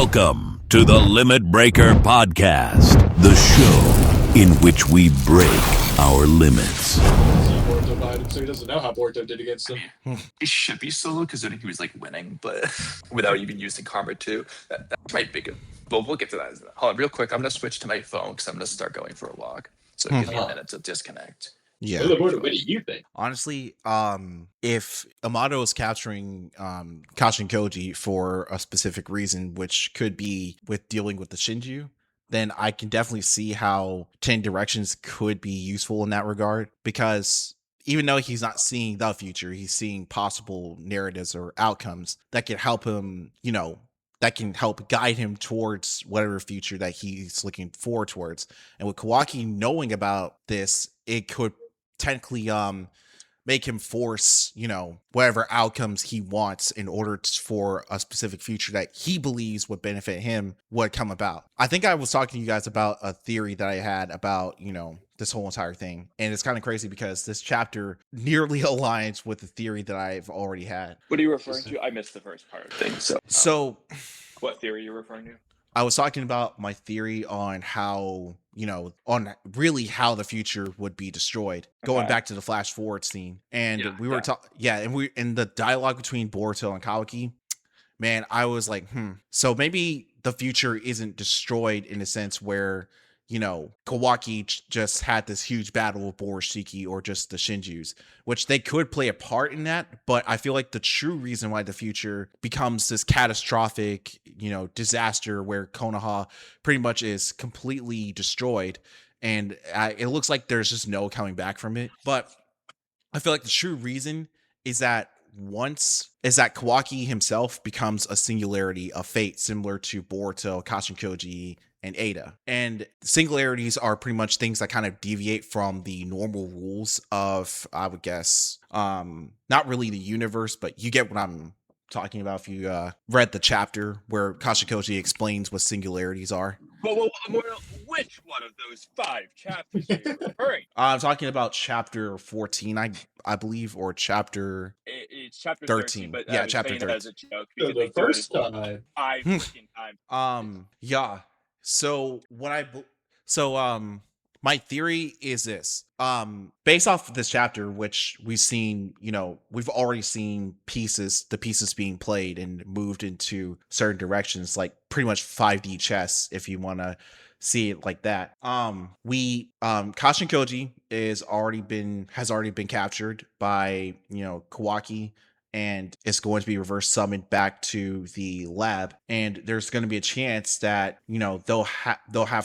Welcome to the Limit Breaker Podcast, the show in which we break our limits. Boruto behind him, so he doesn't know how Boruto did against him. He should be solo considering he was like winning, but without even using Karma too. That's my big. Well, we'll get to that. Hold on, real quick. I'm gonna switch to my phone because I'm gonna start going for a walk. So give me a minute to disconnect. Yeah. What do you think? Honestly, if Amato is capturing Kashin Koji for a specific reason, which could be with dealing with the Shinju, then I can definitely see how 10 Directions could be useful in that regard. Because even though he's not seeing the future, he's seeing possible narratives or outcomes that can help him, that can help guide him towards whatever future that he's looking forward towards. And with Kawaki knowing about this, it could technically make him force whatever outcomes he wants in order for a specific future that he believes would benefit him would come about. I think I was talking to you guys about a theory that I had about this whole entire thing, and it's kind of crazy because this chapter nearly aligns with the theory that I've already had. What are you referring to? I missed the first part of things. So what theory are you referring to? I was talking about my theory on how, on really how the future would be destroyed, going back to the flash forward scene. And we were talking, and we in the dialogue between Boruto and Kawaki, man, I was like, so maybe the future isn't destroyed in a sense where, Kawaki just had this huge battle with Borishiki or just the Shinjus, which they could play a part in that. But I feel like the true reason why the future becomes this catastrophic, disaster where Konoha pretty much is completely destroyed. And it looks like there's just no coming back from it. But I feel like the true reason is that Kawaki himself becomes a singularity of fate, similar to Boruto, Kashin Koji, and Ada. And singularities are pretty much things that kind of deviate from the normal rules of, I would guess, not really the universe, but you get what I'm talking about if you read the chapter where Kashin Koji explains what singularities are. Which one of those 5 chapters are you referring? I'm talking about chapter 14, I believe, or chapter. It's chapter 13. But yeah, chapter 13. As a joke So the first time. 5 freaking times. Yeah. So my theory is this. Based off of this chapter, which we've seen, we've already seen the pieces being played and moved into certain directions, like pretty much 5D chess, if you want to see it like that. Kashin Koji has already been captured by, Kawaki, and it's going to be reverse summoned back to the lab. And there's going to be a chance that, they'll have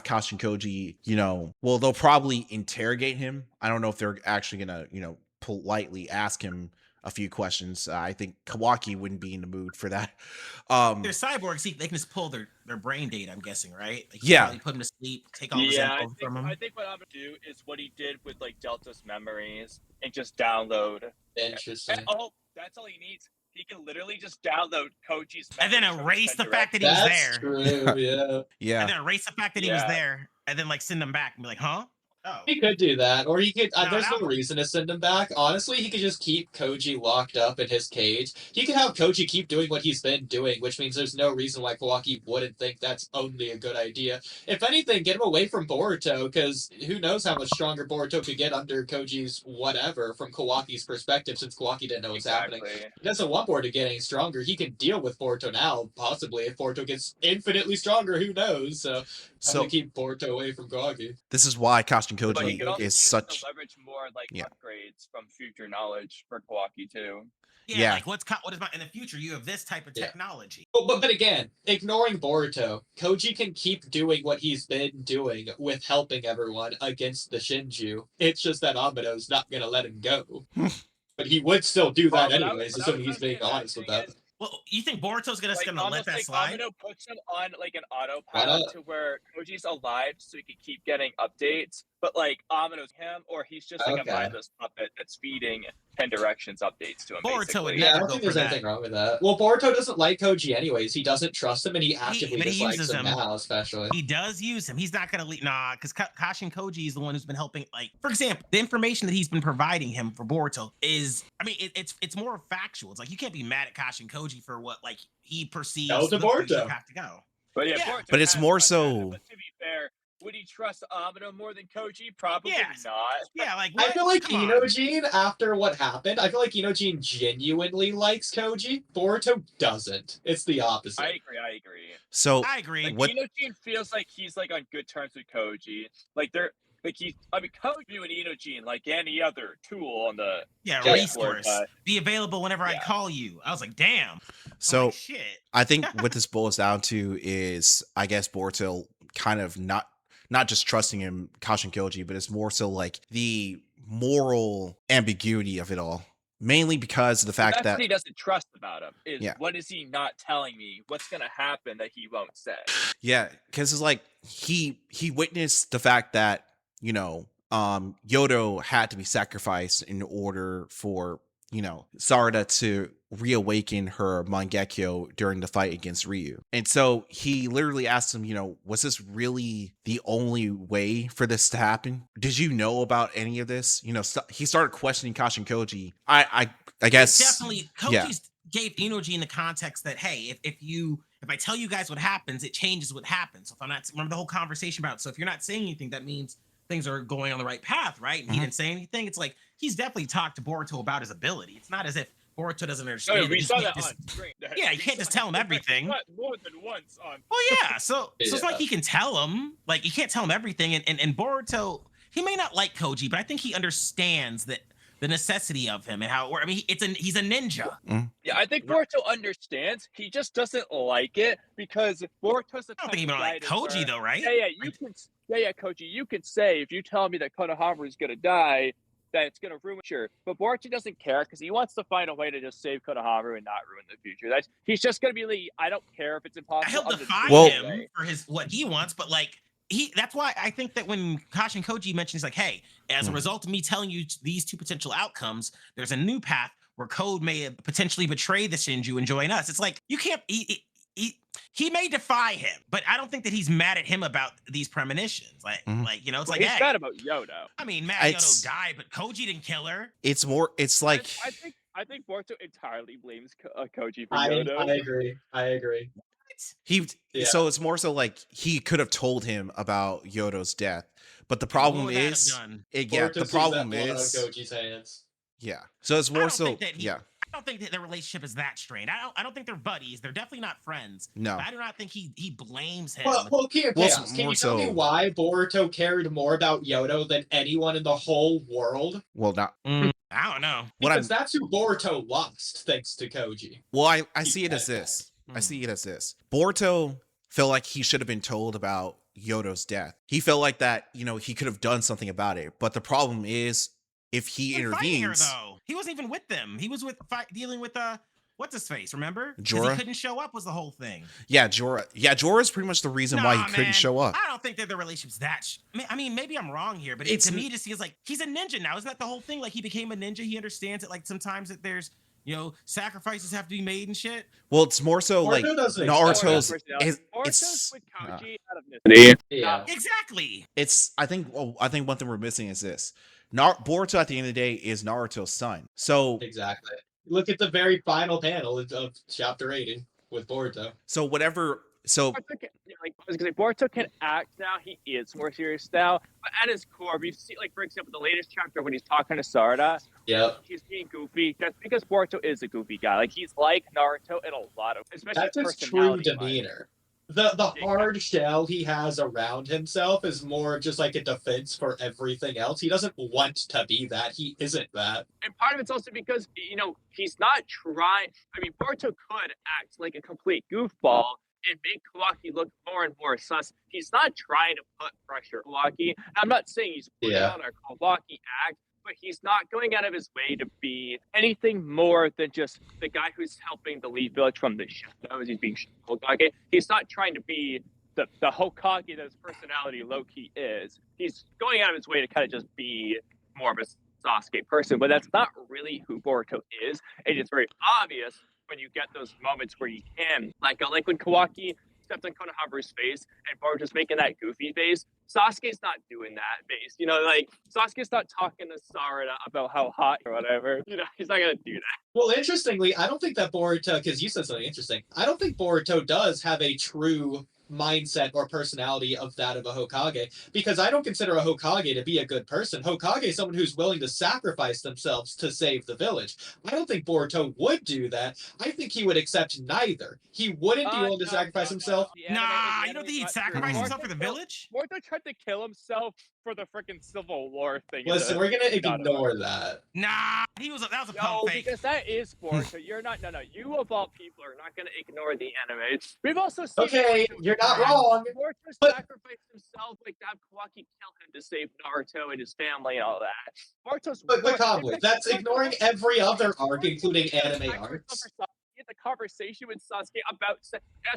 Kashin Koji, they'll probably interrogate him. I don't know if they're actually going to, politely ask him a few questions. I think Kawaki wouldn't be in the mood for that. They're cyborgs. They can just pull their brain data, I'm guessing, right? Yeah. Put him to sleep, take all his info from him. I think what I'm going to do is what he did with like Delta's memories and just download. Interesting. That's all he needs. He can literally just download Koji's and then erase the fact that he was That's there. True, yeah. Yeah. And then erase the fact that he was there, and then send him back and be like, huh? Oh. He could do that, or he could. There's no no. reason to send him back. Honestly, he could just keep Koji locked up in his cage. He could have Koji keep doing what he's been doing, which means there's no reason why Kawaki wouldn't think that's only a good idea. If anything, get him away from Boruto, because who knows how much stronger Boruto could get under Koji's whatever from Kawaki's perspective, since Kawaki didn't know what's happening. He doesn't want Boruto getting stronger. He can deal with Boruto now, possibly. If Boruto gets infinitely stronger, who knows? So I'm gonna keep Boruto away from Kawaki. This is why Kashin But he Koji could also is such. leverage more upgrades from future knowledge for Kawaki too. Yeah. Like what is in the future? You have this type of technology. But again, ignoring Boruto, Koji can keep doing what he's been doing with helping everyone against the Shinju. It's just that Amato's not gonna let him go. But he would still do that anyways, assuming he's being honest with that. Well, you think Boruto's gonna let that slide? Amano puts him on like an autopilot to where Koji's alive, so he can keep getting updates. But Amano's him, or he's just a mindless puppet that's feeding 10 Directions updates to him. Boruto would I never don't go think for there's that. anything wrong with that. Well, Boruto doesn't like Koji anyways. He doesn't trust him, and he actively but he dislikes uses him him. now, especially. He does use him. He's not gonna leave. Nah, because Kashin Koji is the one who's been helping. Like, for example, the information that he's been providing him for Boruto is, it's more factual. It's like you can't be mad at Kashin Koji for what he perceives That was the Boruto. have to go. But Yeah. Boruto But it's has more done that. so- But to be fair, would he trust Amino more than Koji? Probably Yes. not. Yeah, like I what? feel like Come on. Inojin, after what happened, I feel like Inojin genuinely likes Koji. Boruto doesn't. It's the opposite. I agree. So I agree. Like What- Inojin feels like he's like on good terms with Koji. Like they're like Koji and Inojin like any other tool on the Yeah, Yeah. resource. But- Be available whenever I Yeah. call you. I was like, damn. so I'm like, shit. I think what this boils down to is, I guess, Boruto kind of not just trusting him, Kashin Kyoji, but it's more so like the moral ambiguity of it all. Mainly because of the fact That's that what he doesn't trust about him. Is Yeah. what is he not telling me? What's gonna happen that he won't say? yeah, because it's like he witnessed the fact that, you know, Yodo had to be sacrificed in order for, you know, Sarada to reawaken her Mangekyo during the fight against Ryu. And so he literally asked him, you know, was this really the only way for this to happen? Did you know about any of this? You know, he started questioning Kashin Koji. I guess Definitely, yeah. coaches gave Inojin the context that, hey, if I tell you guys what happens, it changes what happens. So if I'm not, remember the whole conversation about, so if you're not saying anything, that means things are going on the right path, right? And he didn't say anything. It's like, he's definitely talked to Boruto about his ability. It's not as if Boruto doesn't understand. No, it. we He saw can't that just- on screen. Yeah, you can't just tell him everything. Not more than once on. Well, yeah. So it's Yeah. like he can tell him, like, you can't tell him everything. And Boruto, he may not like Koji, but I think he understands that the necessity of him and how. I mean, he's a ninja. Yeah, I think Boruto understands. He just doesn't like it because Boruto's the I don't type think he of might guy like to Koji where- though, right? Yeah, Koji, you can say if you tell me that Konohamaru is gonna die, that it's gonna ruin. Sure, but Boruto doesn't care because he wants to find a way to just save Konohamaru and not ruin the future. He's just gonna be like, I don't care if it's impossible. He'll I'm just defy doing it him anyway." for what he wants, but like that's why I think that when Kashin Koji mentions like, hey, as a result of me telling you these two potential outcomes, there's a new path where Code may potentially betray the Shinju and join us. It's like you can't. He may defy him, but I don't think that he's mad at him about these premonitions. Like you know, it's Well, like, he's hey, mad about Yodo. I mean, Matt It's- Yodo died, but Koji didn't kill her. it's more, it's like, I think Boruto entirely blames Koji for I Yodo. agree. he Yeah. so it's more so like he could have told him about Yodo's death, but the What problem would that have is done? yeah, Boruto the sees problem that blood on is Koji's hands. yeah, so it's I more don't so think that yeah, I don't think that their relationship is that strained. I don't think they're buddies. They're definitely not friends. no, But I do not think he blames him. Well, Chaos, can more you tell me so- why Boruto cared more about Yodo than anyone in the whole world? well not I don't know. what I'm Because that's who Boruto lost, thanks to Koji. well I He see it as said this. Hmm. I see it as this. Boruto felt like he should have been told about Yodo's death. He felt like that, you know, he could have done something about it. But the problem is, if he They're fighting her, intervenes, though. He wasn't even with them. He was dealing with what's his face? Remember? 'Cause Jorah? He couldn't show up. Was the whole thing? yeah, Jorah is pretty much the reason why he Nah, couldn't man. show up. I don't think that the relationship's that. I mean, maybe I'm wrong here, but It's- to me, it just feels like he's a ninja now. Isn't that the whole thing? Like he became a ninja. He understands it. Like sometimes that there's sacrifices have to be made and shit. Well, it's more so Boruto like doesn't Naruto's. accept Boruto's It's with Koji out of necessity. Yeah. Exactly. it's. I think one thing we're missing is this. Boruto at the end of the day is Naruto's son. So Exactly. Look at the very final panel of chapter 80 with Boruto. so whatever. So Boruto can, I was gonna say Boruto can act now. He is more serious now, but at his core, we've seen, like for example, the latest chapter when he's talking to Sarada, Yep. he's being goofy. That's because Boruto is a goofy guy. Like he's like Naruto in a lot of, especially That's his true personality-wise. demeanor. The hard shell he has around himself is more just like a defense for everything else. He doesn't want to be that. He isn't that. And part of it's also because he's not trying. I mean, Boruto could act like a complete goofball and make Kawaki look more and more sus. He's not trying to put pressure on Kawaki. I'm not saying he's putting Yeah. on a Kawaki act, but he's not going out of his way to be anything more than just the guy who's helping the Leaf Village from the shadows. He's being Hokage. He's not trying to be the Hokage that his personality low-key is. He's going out of his way to kind of just be more of a Sasuke person, but that's not really who Boruto is. And it's very obvious when you get those moments where you can, like when Kawaki stepped on Konohamaru's face and Boruto's making that goofy face. Sasuke's not doing that face. Sasuke's not talking to Sarada about how hot or whatever. He's not gonna do that. Well, interestingly, I don't think that Boruto, because you said something interesting, I don't think Boruto does have a true mindset or personality of that of a Hokage, because I don't consider a Hokage to be a good person. Hokage is someone who's willing to sacrifice themselves to save the village. I don't think Boruto would do that. I think he would accept neither. He wouldn't be willing to sacrifice himself. Nah, you don't think he'd sacrifice himself for the Boruto village? Boruto tried to kill himself for the freaking Civil War thing. Listen, we're gonna ignore that. Nah, that was a No, pump fake. because that is Boruto. You're not. No. You of all people are not going to ignore the anime. We've also seen. Okay, you're not wrong. Boruto but- sacrificed himself, like to have Kawaki kill him to save Naruto and his family and all that. Boruto's. But Conway, that's ignoring every other arc, including anime arcs. He had the conversation with Sasuke about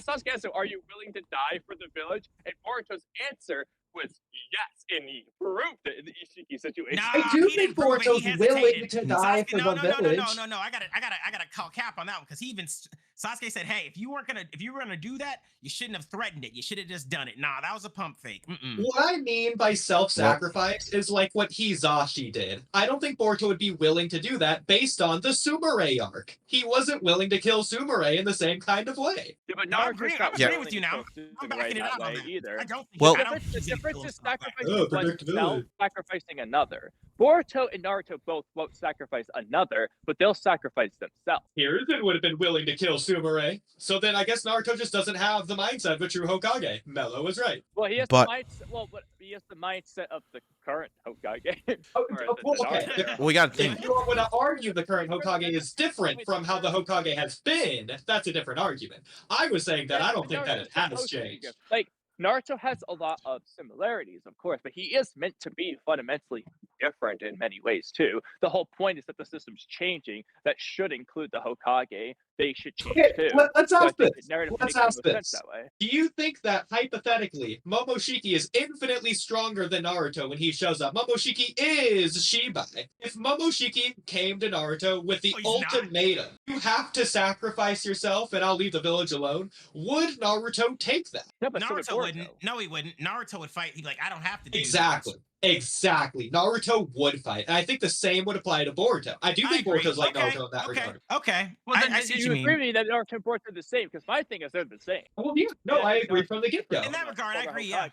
Sasuke asked him, "Are you willing to die for the village?" And Boruto's answer was yes, and he proved it in the Ishiki situation. Nah, I do he think didn't prove it, he Boruto's willing hesitated. to die for the village. No. I gotta call cap on that one because he even Sasuke said, "Hey, if you were gonna do that, you shouldn't have threatened it. You should have just done it." Nah, that was a pump fake. What I mean by self-sacrifice is like what Hizashi did. I don't think Boruto would be willing to do that based on the Sumire arc. He wasn't willing to kill Sumire in the same kind of way. Yeah, but No, I Naruto's agree- not I agree willing with you to now. kill I'm Sasuke backing it that up on way that. either. I don't think. Well- I don't think The he's gonna difference kill is himself that way. sacrificing oneself, sacrificing another. Boruto and Naruto both won't sacrifice another, but they'll sacrifice themselves. Hiruzen would have been willing to kill Sumire. So then I guess Naruto just doesn't have the mindset of a true Hokage. Mello was right. Well, he has But- the mindset. Well, but he has the mindset of the current Hokage. Oh, Or well, the okay. Naruto. We got If you want to argue the current Hokage is different from how the Hokage has been, that's a different argument. I was saying that I don't think that it has changed. Like Naruto has a lot of similarities, of course, but he is meant to be fundamentally different in many ways too. The whole point is that the system's changing. That should include the Hokage. They should change Okay, too. let's So I ask think this. the narrative Let's makes ask no sense this. that way. Do you think that hypothetically Momoshiki is infinitely stronger than Naruto when he shows up? Momoshiki is Shibai. If Momoshiki came to Naruto with the Oh, he's not. ultimatum, you have to sacrifice yourself and I'll leave the village alone, would Naruto take that? No, but so would Naruto Boruto. wouldn't. No, he wouldn't. Naruto would fight. He'd be like, I don't have to do Exactly. Exactly. Naruto would fight. And I think the same would apply to Boruto. I do I think agree. Boruto's like Okay, Naruto in that okay, regard. okay. Well, then I see what you you agree mean. with me that Naruto and Boruto are the same? Because my thing is they're the same. Well, yeah, no, I agree from the get-go. In that regard, I agree, yeah.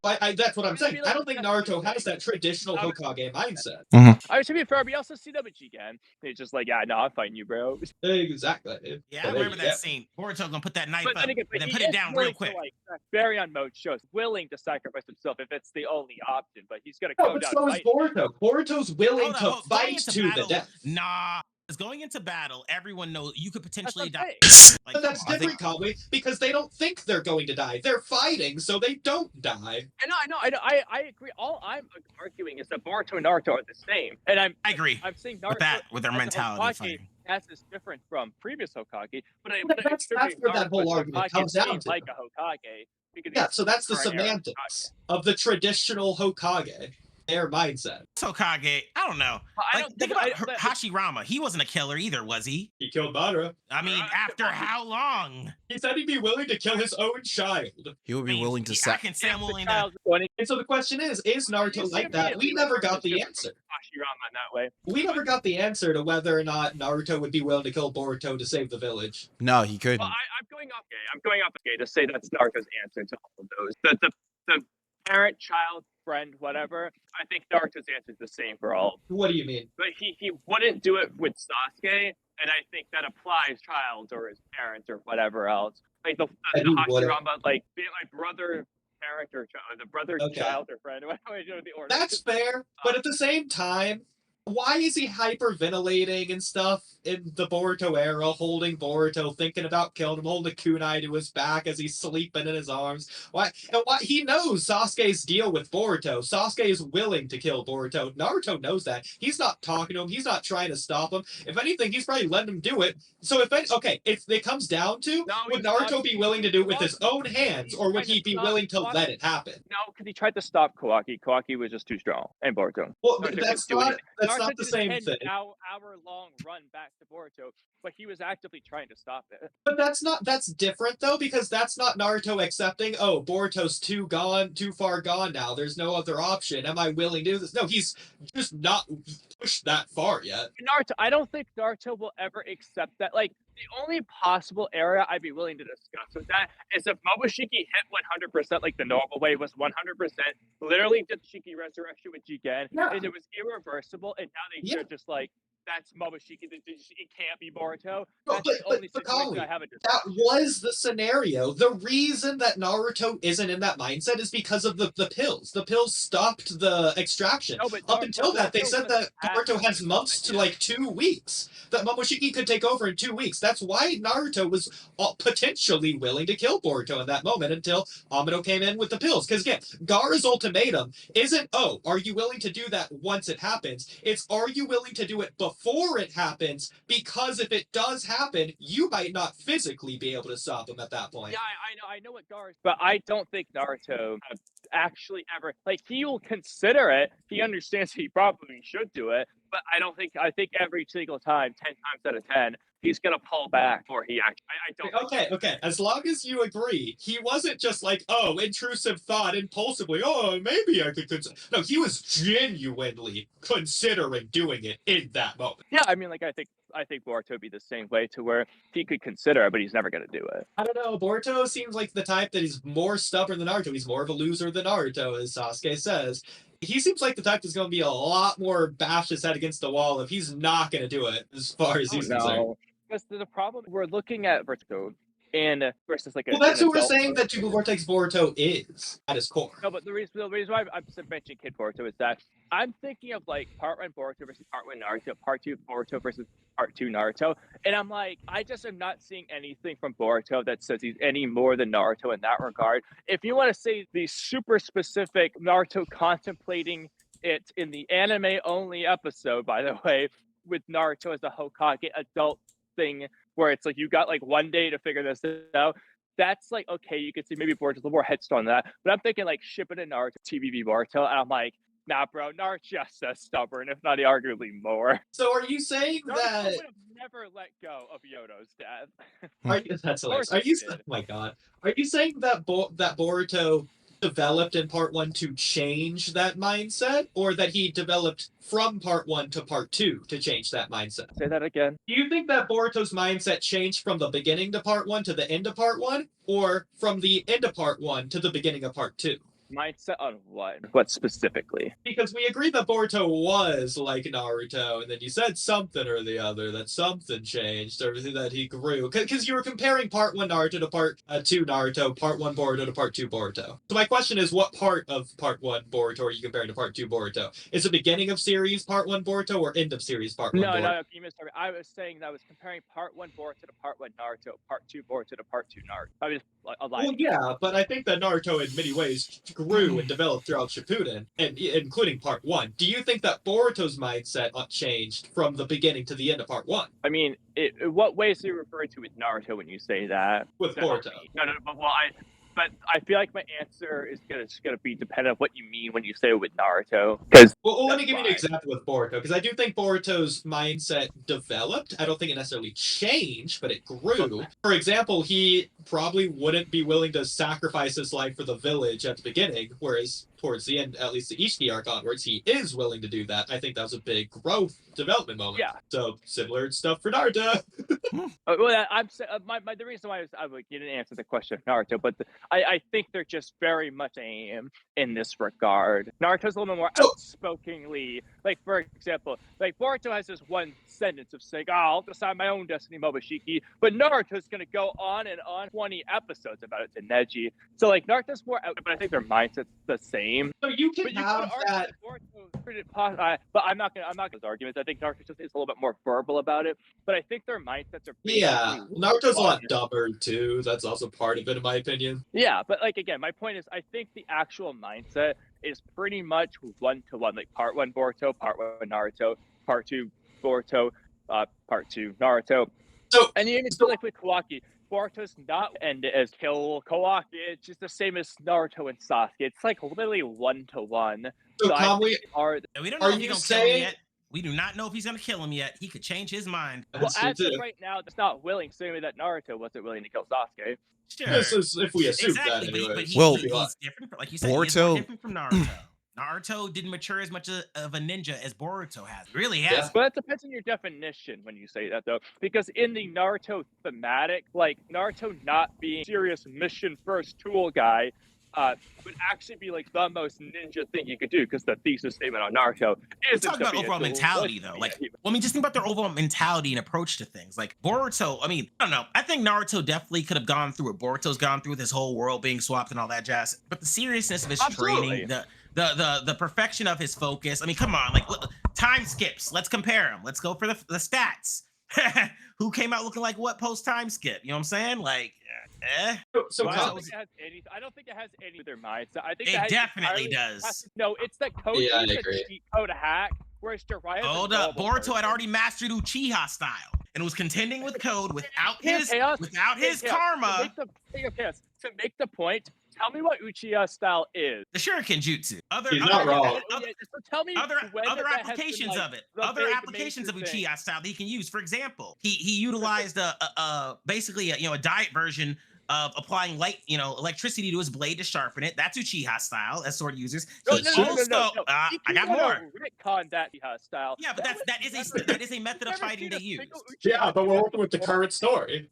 That's what I'm saying. I don't think Naruto has that traditional Hokage mindset. I to be fair, we also see them in Jigen. He's just like, yeah, no, I'm fighting you, bro. Exactly. Yeah, So I there remember you that scene. Boruto gonna put that knife But up then again, and then he put it is down willing real quick. To, like, very on mode shows willing to sacrifice himself if it's the only option. But he's gonna go. go No, but down. so is fighting. Boruto. Boruto's willing Hold on, to going fight into to the battle, death. Nah, because going into battle, everyone knows you could That's potentially what I'm die. saying. Like, But that's come on. different, Conway, because they don't think they're going to die. They're fighting, so they don't die. I agree. All I'm arguing is that Boruto and Naruto are the same, and I'm I agree saying Naruto with that, with their as a mentality. Hokage Fighting. as is different from previous Hokage, but That's where that whole argument comes down to. like a Hokage. because Yeah, he's so that's the current era semantics of the traditional Hokage, their mindset. Hokage, I don't know. But I Like, don't think think about Hashirama. He wasn't a killer either, was he? He killed Madara. I mean, after how long? He said he'd be willing to kill his own child. He would I be mean, willing to I sack. can say I'm willing to. Child 20 And so the question is Naruto like that? We never got the answer. Hashirama in that way. We never got the answer to whether or not Naruto would be willing to kill Boruto to save the village. No, he couldn't. Well, I'm going off gay. I'm going off gay to say that's Naruto's answer to all of those. The parent, child, friend, whatever. I think Naruto's answer is the same for all. What do you mean? But he wouldn't do it with Sasuke, and I think that applies child or his parents or whatever else. Like the And he wouldn't. Hashirama, like being like brother, parent, or child, the brother, Okay. child, or friend. Whatever you know the order. That's fair, but at the same time, why is he hyperventilating and stuff in the Boruto era, holding Boruto, thinking about killing him, holding a kunai to his back as he's sleeping in his arms? Why? And why he knows Sasuke's deal with Boruto. Sasuke is willing to kill Boruto. Naruto knows that. He's not talking to him. He's not trying to stop him. If anything, he's probably letting him do it. So if it comes down to, No, would he's not. Naruto be willing to do it with his own hands, or would he be willing to let it happen? No, because he tried to stop Kawaki. Kawaki was just too strong, and Boruto. Well, Naruto that's couldn't do not anything. that's Naruto not the did a same 10 thing. hour-long run back to Boruto. but he was actively trying to stop it. But that's different though, because that's not Naruto accepting, oh, Boruto's too far gone now. There's no other option. Am I willing to do this? No, he's just not pushed that far yet. Naruto, I don't think Naruto will ever accept that. Like, the only possible area I'd be willing to discuss with that is if Momoshiki hit 100% like the normal way, was 100%, literally did Shiki Resurrection with Jigen, and it was irreversible, and now they should just like, that's Momoshiki, it can't be Boruto. That's the only situation I have a that was the scenario. The reason that Naruto isn't in that mindset is because of the pills. The pills stopped the extraction. No, but Up until that, they said that Naruto has months to like 2 weeks. That Momoshiki could take over in 2 weeks. That's why Naruto was potentially willing to kill Boruto in that moment until Amino came in with the pills. Because again, Gaara's ultimatum isn't, oh, are you willing to do that once it happens? It's, are you willing to do it before it happens? Because if it does happen, you might not physically be able to stop him at that point. Yeah, I know what Gaara's, but I don't think Naruto actually ever, like, he will consider it. He understands he probably should do it, but I think every single time, 10 times out of 10, he's gonna pull back before he actually. I don't. Okay. As long as you agree, he wasn't just like, oh, intrusive thought, impulsively. Oh, maybe I could consider. No, he was genuinely considering doing it in that moment. Yeah, I mean, like, I think Boruto would be the same way, to where he could consider it, but he's never gonna do it. I don't know. Boruto seems like the type that he's more stubborn than Naruto. He's more of a loser than Naruto, as Sasuke says. He seems like the type that's going to be a lot more bash his head against the wall if he's not going to do it, as far as he's concerned. Because the problem, we're looking at Boruto and versus like well, that's what we're saying that Super Vortex Boruto is at his core. No, but the reason why I'm mentioning Kid Boruto is that I'm thinking of like part 1 Boruto versus part 1 Naruto, part 2 Boruto versus part 2 Naruto, and I'm like, I just am not seeing anything from Boruto that says he's any more than Naruto in that regard. If you want to say the super specific Naruto contemplating it in the anime only episode, by the way, with Naruto as a Hokage adult thing, where it's like you got like 1 day to figure this out, that's like, okay, you could see maybe Boruto's a little more headstrong than that, but I'm thinking like Shippuden Naruto, TVB Boruto, and I'm like, nah, bro, Naruto's just as stubborn, if not arguably more. So are you saying Naruto that would have never let go of Yodo's death? that's hilarious. Are you? Oh my god. Are you saying that that Boruto developed in part 1 to change that mindset, or that he developed from part 1 to part 2 to change that mindset? Say that again. Do you think that Boruto's mindset changed from the beginning to part 1 to the end of part 1, or from the end of part 1 to the beginning of part 2? Mindset on what? What specifically? Because we agreed that Boruto was like Naruto, and then you said something or the other, that something changed, or that he grew. Because you were comparing part 1 Naruto to part 2 Naruto, part 1 Boruto to part 2 Boruto. So my question is, what part of part 1 Boruto are you comparing to part 2 Boruto? Is it beginning of series part 1 Boruto, or end of series part 1 Boruto? No, you missed me. I was saying that I was comparing part 1 Boruto to part 1 Naruto, part 2 Boruto to part 2 Naruto. I was lying. Well, yeah, but I think that Naruto in many ways grew and developed throughout Shippuden, and including part 1. Do you think that Boruto's mindset changed from the beginning to the end of part 1? I mean, what ways are you referring to with Naruto when you say that? With Boruto. No, but I feel like my answer is gonna be dependent on what you mean when you say it with Naruto. Well, let me give you an example with Boruto, because I do think Boruto's mindset developed. I don't think it necessarily changed, but it grew. For example, he probably wouldn't be willing to sacrifice his life for the village at the beginning, whereas towards the end, at least the Ishiki arc onwards, he is willing to do that. I think that was a big growth development moment. Yeah. So similar stuff for Naruto. Well, I'm the reason why I was like, you didn't answer the question of Naruto, but I think they're just very much aimed in this regard. Naruto's a little bit more outspokenly, like, for example, like Boruto has this one sentence of saying, "Oh, I'll decide my own destiny, Momoshiki," but Naruto's gonna go on and on 20 episodes about it to Neji. So like Naruto's more out, but I think their mindset's the same. So you can have that. But I'm not gonna those arguments. I think Naruto just is a little bit more verbal about it, but I think their mindsets are Naruto's a lot dumber too. That's also part of it, in my opinion. Yeah, but like again, my point is, I think the actual mindset is pretty much 1-to-1. Like part 1 Boruto, part 1 Naruto, part 2 Boruto, part 2 Naruto. So, and you even feel like with Kawaki, Boruto's not end as kill Kawaki. It's just the same as Naruto and Sasuke. It's like literally 1-to-1. So Kamui, we don't know if you're gonna kill him yet. We do not know if he's gonna kill him yet. He could change his mind. Well, That's true, as of too. right now, that's not willing. Same way that Naruto wasn't willing to kill Sasuke. Sure. This is if we assume Exactly, that but, anyway. he's different. Like you said, he's more Boruto- different from Naruto. Naruto didn't mature as much of a ninja as Boruto has. Really has. Yeah. But it depends on your definition when you say that, though, because in the Naruto thematic, like Naruto not being serious mission first tool guy, would actually be like the most ninja thing you could do, because the thesis statement on Naruto is Talk about overall mentality, though. Like, well, I mean, just think about their overall mentality and approach to things. Like Boruto, I mean, I don't know. I think Naruto definitely could have gone through what Boruto's gone through with his whole world being swapped and all that jazz. But the seriousness of his Absolutely. training, the perfection of his focus. I mean, come on, like look, time skips. Let's compare them. Let's go for the stats. Who came out looking like what post time skip? You know what I'm saying? Like, So I Wow. don't think it has any. I don't think it has any of their mindset. I think It that has definitely entirely- does. No, it's that Koji Yeah, I is a agree. cheat code hack, whereas Jiraiya. Hold up, Boruto had already mastered Uchiha style and was contending with Code without his karma. To make the point, tell me what Uchiha style is. The Shuriken Jutsu. He's not wrong. So tell me Other when that has been, applications like, of it. the Other big applications of major thing. Uchiha style that he can use. For example, he utilized basically a diet version of applying electricity to his blade to sharpen it. That's Uchiha style as sword users. No, He no, no, no, also, no, no. I got Kikumo more. retconned that Uchiha style. Yeah, but that is a method of fighting they use. Yeah, but we're working with the current story.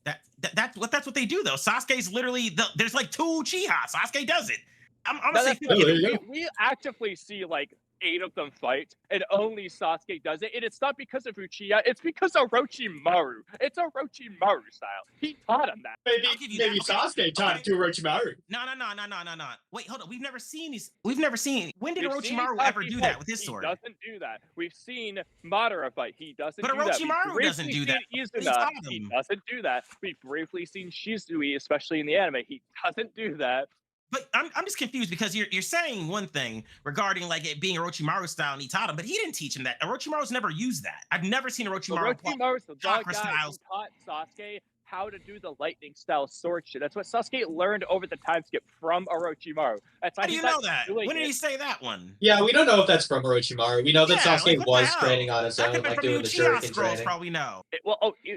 That's what they do though. Sasuke's literally there's like 2 Uchiha. Sasuke does it. I'm gonna say Yeah, there you go. we actively see like 8 of them fight, and only Sasuke does it. And it's not because of Uchiha, it's because of Orochimaru. It's Orochimaru style. He taught him that. I'll give you Maybe that. Sasuke taught it to Orochimaru. No. Wait, hold on. We've never seen these. When did We've seen Orochimaru ever Sasuke do fight. that with his He sword? doesn't do that. We've seen Madara fight. He doesn't But do that. We've Orochimaru doesn't briefly do that. seen He Izuna. taught He him. doesn't do that. We've briefly seen Shizui, especially in the anime. He doesn't do that. But I'm just confused because you're saying one thing regarding like it being Orochimaru style and he taught him, but he didn't teach him that. Orochimaru's never used that. I've never seen Orochimaru. Orochimaru's the chakra guy styles. who taught Sasuke how to do the lightning style sword shit. That's what Sasuke learned over the time skip from Orochimaru. That's How do you know that? When did he say that one? Yeah, we don't know if that's from Orochimaru. We know that Yeah, Sasuke like, what the was hell? training on his That own, could be like from the doing the Uchiha Shuriken scrolls, training. probably know.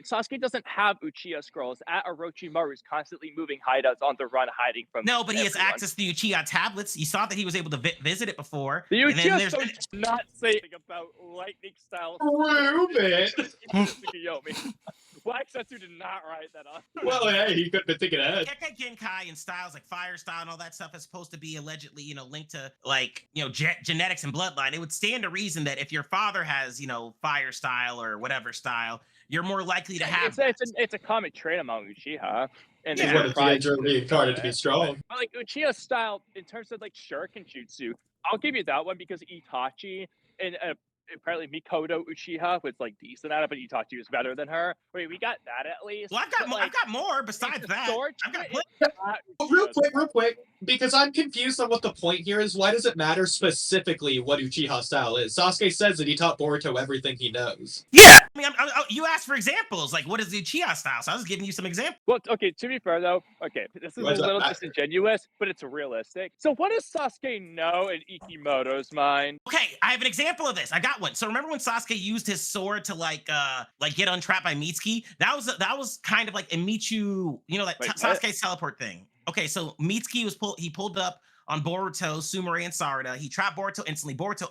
Sasuke doesn't have Uchiha scrolls. At Orochimaru's constantly moving hideouts on the run, hiding from. No, but he has everyone. access to the Uchiha tablets. You saw that he was able to visit it before. The and then Uchiha there's scrolls do not say anything about lightning style. Prove it. Tsukuyomi. Black Setsu did not write that up. Well, hey, he could have been thinking ahead. Kekkei Genkai and styles like fire style and all that stuff is supposed to be allegedly, linked to like, genetics and bloodline. It would stand to reason that if your father has, fire style or whatever style, you're more likely to have. It's a common trait among Uchiha. And Yeah. they What were if the trying Andro reincarnated to be strong? But like Uchiha style, in terms of like Shuriken Jutsu, I'll give you that one because Itachi and apparently Mikoto Uchiha was like decent at it, but Itachi was better than her. Wait, we got that at least. Well, I've But, got more besides that. I've got Real quick, because I'm confused on what the point here is. Why does it matter specifically what Uchiha style is? Sasuke says that he taught Boruto everything he knows. Yeah, I mean, you asked for examples. Like, what is the Uchiha style? So I was giving you some examples. Well, okay, to be fair though, okay, this is Why a does that little matter? disingenuous, but it's realistic. So what does Sasuke know in Ikimoto's mind? Okay, I have an example of this. I got one. So remember when Sasuke used his sword to like get untrapped by Mitsuki? That was kind of like a Michu, Wait, what? Sasuke's teleport thing. Okay, so Mitsuki pulled up on Boruto, Sumire, and Sarada. He trapped Boruto instantly. Boruto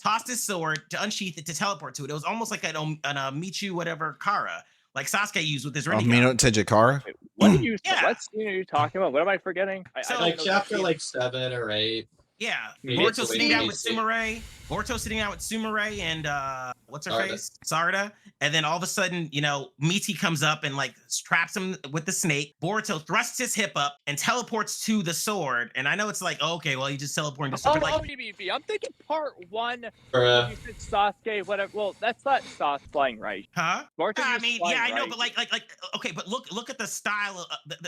tossed his sword to unsheath it to teleport to it. It was almost like an Michu whatever Kara, like Sasuke used with his Rinnegan. Mino Tenjikara. What are you? Yeah. What scene are you talking about? What am I forgetting? So- I Like don't know chapter the- like 7 or 8. Yeah, Maybe it's Boruto the way sitting he down with needs to. Sumire. Boruto sitting down with Sumire and what's her Sarada. face? Sarada. And then all of a sudden, Michi comes up and like traps him with the snake. Boruto thrusts his hip up and teleports to the sword. And I know it's like, okay, well, he just teleporting to the sword. But, like, BB. I'm thinking part 1. Or, You said Sasuke, whatever. Well, that's not Sasuke flying right. huh? Boruto I used mean, flying yeah, I know, right. but like, okay, but look at the style,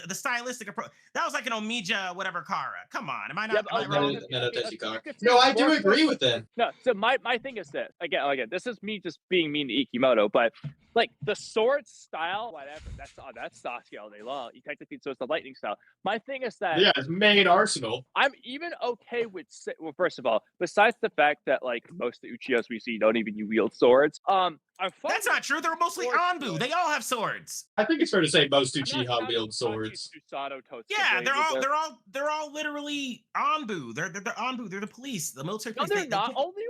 the stylistic approach. That was like an Omija, whatever Kara. Come on, am I not? Yeah, am but I no, wrong? no, no, Tenjikara. you could No, say I do Boruto- agree with him. No, so my thing is this. Again, this is me just being mean to Ikimoto, but like the sword style, whatever. That's Sasuke all day long. He technically so it's the lightning style. My thing is that Yeah, his main arsenal. I'm even okay with well, first of all, besides the fact that like most of the Uchihas we see don't even wield swords. I'm fine That's with not true. They're mostly Sword Anbu. sword. They all have swords. I think it's fair to say most I'm not Uchiha counting wield Itachi, swords. Susanoo, Totsuka, Yeah, either. they're all literally Anbu. They're Anbu. They're the police, the military No, police. they're not. Only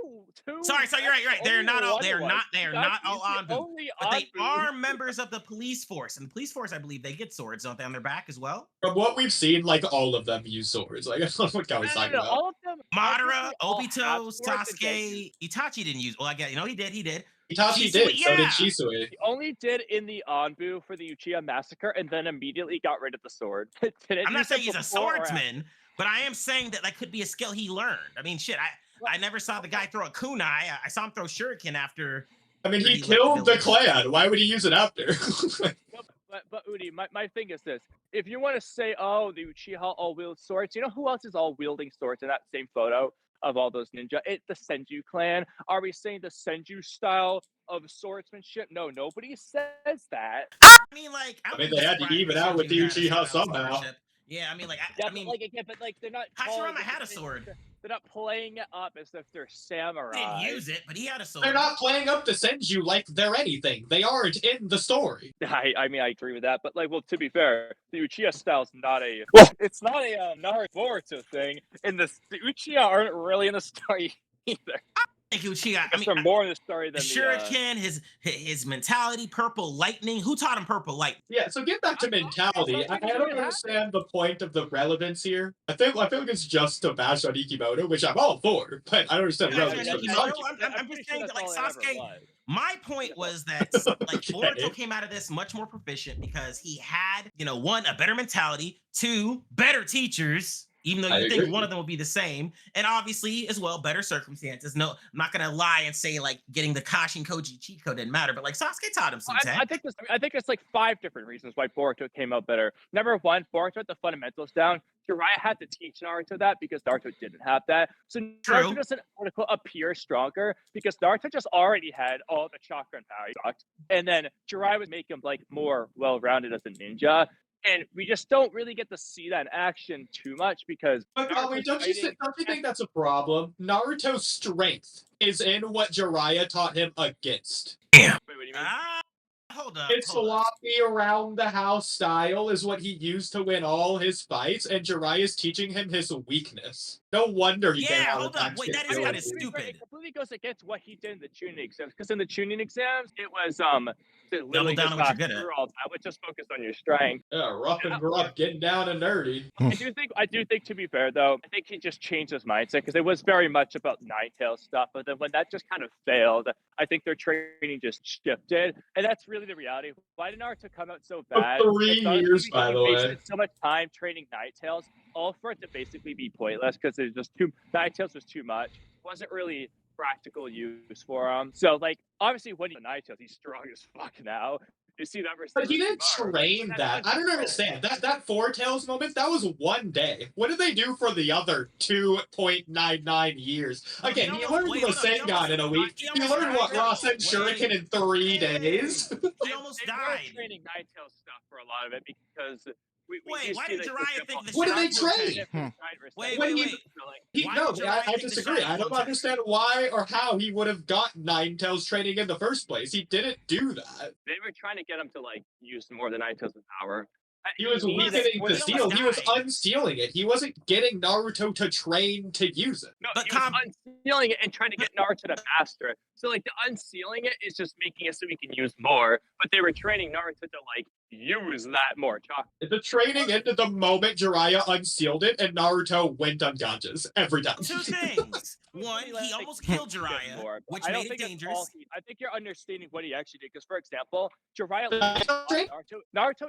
two. Sorry, you're right. They're Only not all. one They're was. not. They are not Itachi all is the Anbu. only But they Anbu. are members of the police force, and the police force, I believe, they get swords, don't they, on their back as well? From what we've seen, like all of them use swords. Like I don't know what Kai's talking about. All of them. Madara, all have Obito, swords and they Sasuke, Itachi didn't use. Well, I get. He did. Itachi Shisui, did, so did yeah. Shisui. He only did in the Anbu for the Uchiha massacre, and then immediately got rid of the sword. I'm not saying he's a swordsman, but I am saying that could be a skill he learned. I mean, shit, I never saw the guy throw a kunai. I saw him throw shuriken after. I mean, he killed the clan. Why would he use it after? But Udi, my thing is this: if you want to say, oh, the Uchiha all wield swords, you know who else is all wielding swords in that same photo of all those ninja? It's the Senju clan. Are we saying the Senju style of swordsmanship? No, nobody says that. I mean, like, I mean, they had to even out with the Uchiha somehow. Yeah, I mean, like, Yeah, I mean, but they're not. calling Hashirama it had a the- sword. They're not playing it up as if they're samurai. He didn't use it, but he had a sword. They're not playing up to Senju like they're anything. They aren't in the story. I mean, I agree with that, but like, well, to be fair, the Uchiha style is not a. Well- it's not a Naruto thing. And the Uchiha aren't really in the story either. I think Uchiha. I They're mean, more in the story the than shuriken, his mentality, purple lightning. Who taught him purple lightning? Yeah, so get back to mentality. I don't understand the point of the relevance here. I feel like it's just to bash on Ikimoto, which I'm all for, but I don't understand the Yeah, relevance yeah, of yeah, this yeah. argument. I'm just saying that, like, that's all it ever Sasuke- was. My point was that like Okay. Boruto came out of this much more proficient because he had, one, a better mentality, two, better teachers, even though I you think agree. one of them will be the same, and obviously as well better circumstances. No, I'm not gonna lie and say like getting the Kashin Koji cheat code didn't matter, but like Sasuke taught him some I think there's like 5 different reasons why Boruto came out better. Number one, Boruto had the fundamentals down. Jiraiya had to teach Naruto that because Naruto didn't have that. So True. Naruto doesn't quote unquote appear stronger because Naruto just already had all the chakra and power. He sucked. And then Jiraiya would make him like more well-rounded as a ninja. And we just don't really get to see that in action too much because. But Naruto's don't you fighting- think that's a problem? Naruto's strength is in what Jiraiya taught him against. Wait, what do you mean? Hold up. It's hold up. sloppy around the house style is what he used to win all his fights, and Jiraiya's teaching him his weakness. No wonder he Yeah, got all hold the up. attacks Wait, get that is killed. kinda To be fair, stupid. It completely goes against what he did in the tuning exams because in the tuning exams it was Double literally down just on what you're not good at. through all that, which just focused on your strength. Yeah, rough and gruff, getting down and dirty. I do think to be fair though, I think he just changed his mindset because it was very much about Ninetales stuff, but then when that just kind of failed, I think their training just shifted, and that's really the reality. Why did Naruto come out so bad? 3 It's honestly years, because by he the way. wasted so much time training Ninetales, all for it to basically be pointless because there's just Ninetales was too much. Wasn't really practical use for him. So like obviously when he's Ninetales, he's strong as fuck now. You see that versus But he didn't Orochimaru. train But that. that's I don't control. understand. That Four Tails moment, that was one day. What did they do for the other 2.99 years? Well, Again, he he almost- learned wait, Rasengan hold on, in a week. he He almost learned what died. Rasen Wait. Shuriken in 3 days. He almost They were died. training Ninetales stuff for a lot of it because we Wait, do why see did that Jiraiya think the What did they chakra- train? Wait, When wait, he- wait. Why No, did Jiraiya I think the disagree. I don't Sharingan- understand why or how he would have gotten Ninetales training in the first place. He didn't do that. They were trying to get him to like use more than Ninetales' power. He was He weakening was- the he steel. almost He was died. unstealing it. He wasn't getting Naruto to train to use it. No, But he was unsealing it and trying to get Naruto to master it. So like the unsealing it is just making it so we can use more. But they were training Naruto to like use that more. The training ended the moment Jiraiya unsealed it, and Naruto went unconscious every time. Two things. One, he almost killed Jiraiya, More. which I don't made it think that's dangerous. all I think you're understanding what he actually did. Because for example, Jiraiya Train-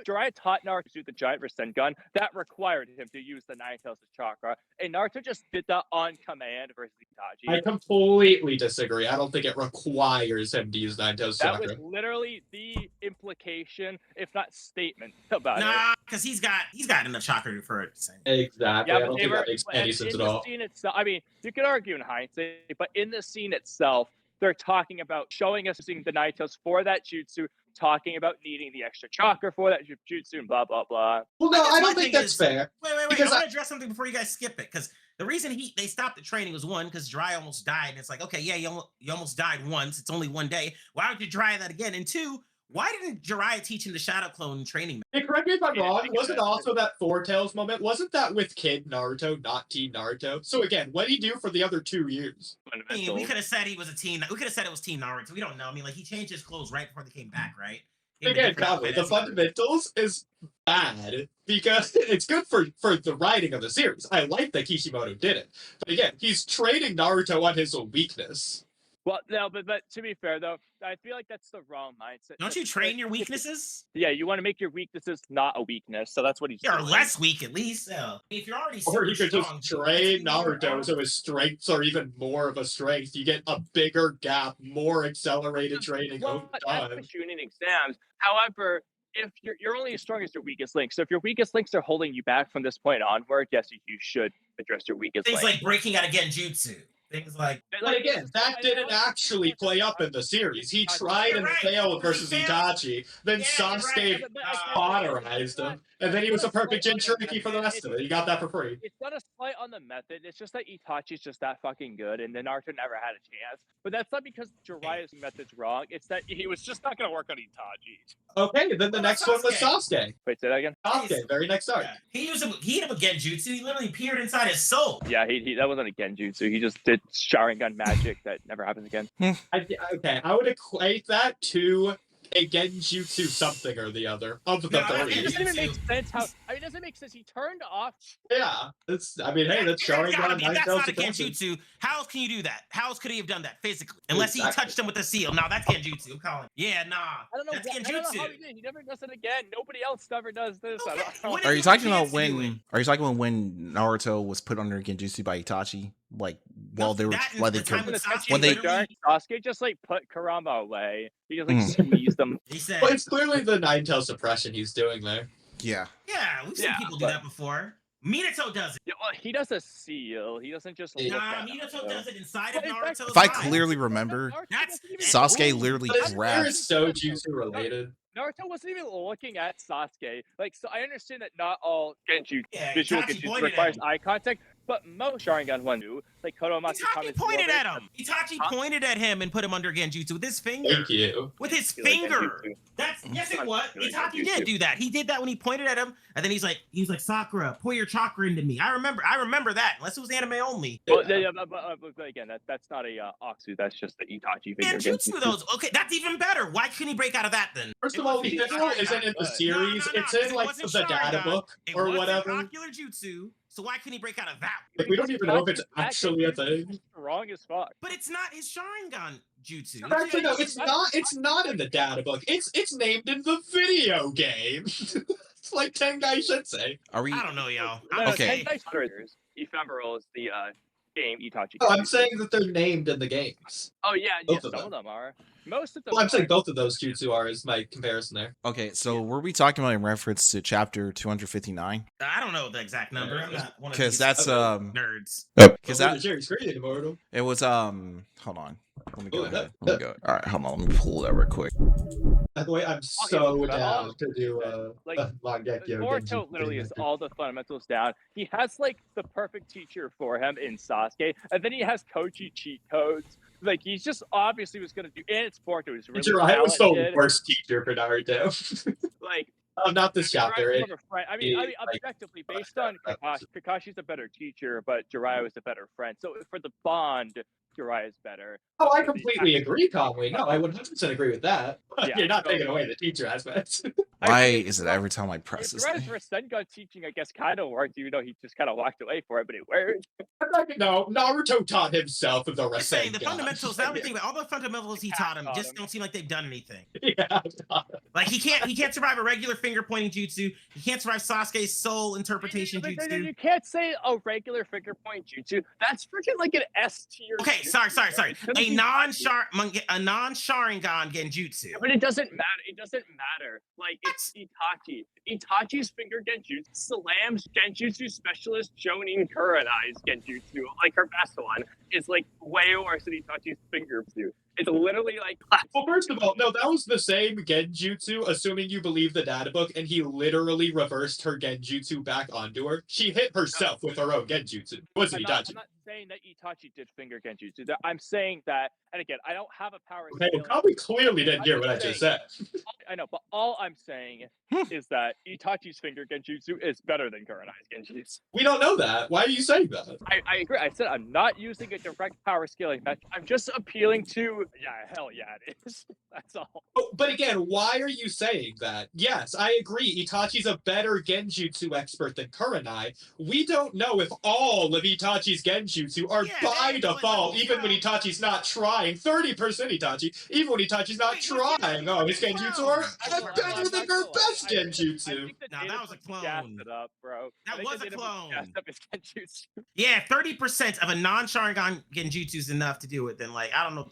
Jiraiya taught Naruto to do the giant Rasengan. That required him to use the Ninetales chakra, and Naruto just did that on command versus Itachi. I completely disagree. I don't think it requires him to use Ninetales That chakra. was literally the implication, if not statement, about it. Nah, because he's got enough chakra for it. Exactly. Yeah, I but don't they think were that makes any and sense in at the all. scene itself. I mean, you could argue in hindsight, but in the scene itself, they're talking about showing us using the Ninetales for that jutsu talking about needing the extra chakra for that jutsu and blah blah blah. Well, no, I guess I my don't think thing that's is- fair. Wait. I Because want to address something before you guys skip it, because the reason they stopped the training was one, because Jiraiya almost died, and it's like, okay, yeah, you almost died once. It's only one day. Why would you try that again? And two, why didn't Jiraiya teach him the Shadow Clone training? Hey, correct me if I'm Yeah, wrong. I Wasn't guess. also that Four Tails moment? Wasn't that with Kid Naruto, not Teen Naruto? So again, what did he do for the other 2 years? I mean, Fundamental. we could have said he was a teen. We could have said it was Teen Naruto. We don't know. I mean, like, he changed his clothes right before they came back, right? In a Again, different Conway, outfit the as he was. fundamentals is bad because it's good for the writing of the series. I like that Kishimoto did it, but again, he's training Naruto on his weakness. Well, no, but to be fair though, I feel like that's the wrong mindset. Don't you train your weaknesses? Yeah, you want to make your weaknesses not a weakness, so that's what he's Or doing. less weak, at least. If you're already Or you super could strong, just train let's be Naruto more- so his strengths are even more of a strength. You get a bigger gap, more accelerated training over Well, that's time. for shooting exams. However, if you're only as strong as your weakest link, so if your weakest links are holding you back from this point onward, yes, you should address your weakest Things link. like breaking out of Genjutsu. Things like But again, that didn't actually play up in the series. He tried and You're right. failed versus He failed. Itachi. Then Yeah, Sasuke you're right. cauterized him, and then he was a perfect Jinchuriki for the rest of it. You got that for free. It's not a slight on the method. It's just that Itachi's just that fucking good, and then Naruto never had a chance. But that's not because Jiraiya's method's wrong. It's that he was just not going to work on Itachi. Okay, then the What next about one was Sasuke. Wait, say that again? Sasuke, very next arc. yeah. He hit him with Genjutsu. He literally peered inside his soul. Yeah, he that wasn't a Genjutsu. He just did Sharingan magic that never happens again. I would equate that to a Genjutsu something or the other of the No, I It get three. doesn't even make Genjutsu. sense how. I mean, it doesn't make sense. He turned off. Yeah, it's. I mean, hey, that's That's gotta Sharingan be- Nine that's Tails not a Attention. Genjutsu. How else can you do that? How else could he have done that physically? Unless he Exactly. touched him with a seal. Now that's Genjutsu. I'm calling. Yeah, nah. I don't know. That's I don't know how Genjutsu. he did. He never does it again. Nobody else never does this. I Okay, don't what know. Are if you he had talking a about chance to do when? it? Are you talking about when Naruto was put under Genjutsu by Itachi? Like while they were that is while the they time could, when Sasuke when they- literally- Sasuke just like put Kurama away. He just like Mhm. squeezed them. He said, Well, it's clearly the Nine Tail suppression he's doing there. yeah. yeah, we've seen Yeah, people do but- that before. Minato does it. Yeah, well, he does a seal. He doesn't just. Look Nah, at Minato Naruto. does it inside But of in fact, Naruto's If I mind. clearly remember, That's- Sasuke Ooh. literally But it's grabbed. very so Jutsu related. Naruto wasn't even looking at Sasuke. Like, so I understand that not all Genjutsu, Yeah, visual Itachi Genjutsu pointed at requires him. eye contact, but most Sharingan one do. Like Kodomatsu Itachi pointed at him. Itachi Huh? pointed at him and put him under Genjutsu with his finger. Thank you. With his Feel like finger. Genjutsu. That's yes, it I was. feel like Itachi Genjutsu. did do that. He did that when he pointed at him, and then he's like Sakura, pour your chakra into me. I remember that. Unless it was anime only. Well, yeah, but again, that's not a Aksu. That's just the Itachi figure. Genjutsu, those. Okay, that's even better. Why couldn't he break out of that then? First It of all, wasn't the even visual Sharingan. isn't in the No, series. It's because in it like wasn't the data Sharingan. book It or wasn't whatever. Ocular Jutsu, so why couldn't he break out of that? Like, we don't even know if it's That actually a Genjutsu thing. is Wrong as fuck. But it's not his Sharingan Jutsu. Actually, no, it's not. It's not in the data book. It's named in the video game. It's like Tengai Sensei. Are we? I don't know, y'all. No, I'm Okay. okay. Ephemeral is the game Itachi. Oh, I'm saying that they're named in the games. Oh yeah, Both yeah, of some of them. them are. Most of them. Well, I'm saying are. both of those jutsu are is my comparison there. Okay, so were we talking about in reference to chapter 259? I don't know the exact number. I'm not one of Because these that's nerds. because that Jerry's screen immortal. it was hold on. Let me go Oh, ahead. that- Let me go. All right, hold on. Let me pull that real quick. By the way, I'm yeah, so but down to do like, Mangekyo. Boruto literally is all the fundamentals down. He has like the perfect teacher for him in Sasuke, and then he has Koji cheat codes. Like he's just obviously was gonna do, and it's Boruto who's really Jiraiya was the talented. worst teacher for Naruto. Like Not this chapter. Jiraiya's It, a friend. I mean, like, objectively, based on Kakashi, Kakashi's a better teacher, but Jiraiya was a better friend. So for the bond, Jiraiya's better. oh, I completely agree, Conway. No, I 100% agree with that. Yeah, You're not so- taking away the teacher aspect. Why mean, is it every time I press this Jiraiya's thing? Rasengan teaching, I guess, kind of worked, even though he just kind of walked away for it, but it worked. No, Naruto taught himself the I'm saying the Rasengan. fundamentals. Now we think about all the fundamentals he taught him Taught just him. don't seem like they've done anything. Yeah. Like he can't survive a regular finger pointing jutsu. He can't survive Sasuke's soul interpretation But jutsu. you can't say a regular finger point jutsu. That's freaking like an S tier. Okay, sorry. It's gonna A be non-Sharingan genjutsu. But it doesn't matter. It doesn't matter. Like, it's Itachi. Itachi's finger genjutsu slams genjutsu specialist Jonin Kurenai's genjutsu. Like, her best one is like way worse than Itachi's finger jutsu. It's literally like. Well, first of all, no, that was the same genjutsu, assuming you believe the data book, and he literally reversed her genjutsu back onto her. She hit herself with her own genjutsu. It wasn't Itachi. I'm not saying that Itachi did finger genjutsu. I'm saying that, and again, I don't have a power. Okay, well, Kami clearly didn't hear what I just said. I know, but all I'm saying is that Itachi's finger genjutsu is better than Kurenai's genjutsu. We don't know that. Why are you saying that? I agree. I said I'm not using a direct power scaling method. I'm just appealing to. Yeah, hell yeah, it is. That's all. But again, why are you saying that? Yes, I agree. Itachi's a better genjutsu expert than Kurenai. We don't know if all of Itachi's genjutsu are by default, even when Itachi's not trying. 30% Itachi, even when Itachi's not trying. Oh, his genjutsu are better than her best genjutsu. Now that was a clone. Gassed it up, bro. That was a clone. Gassed up his genjutsu. Yeah, 30% of a non-Sharingan genjutsu is enough to do it. Then, like, I don't know what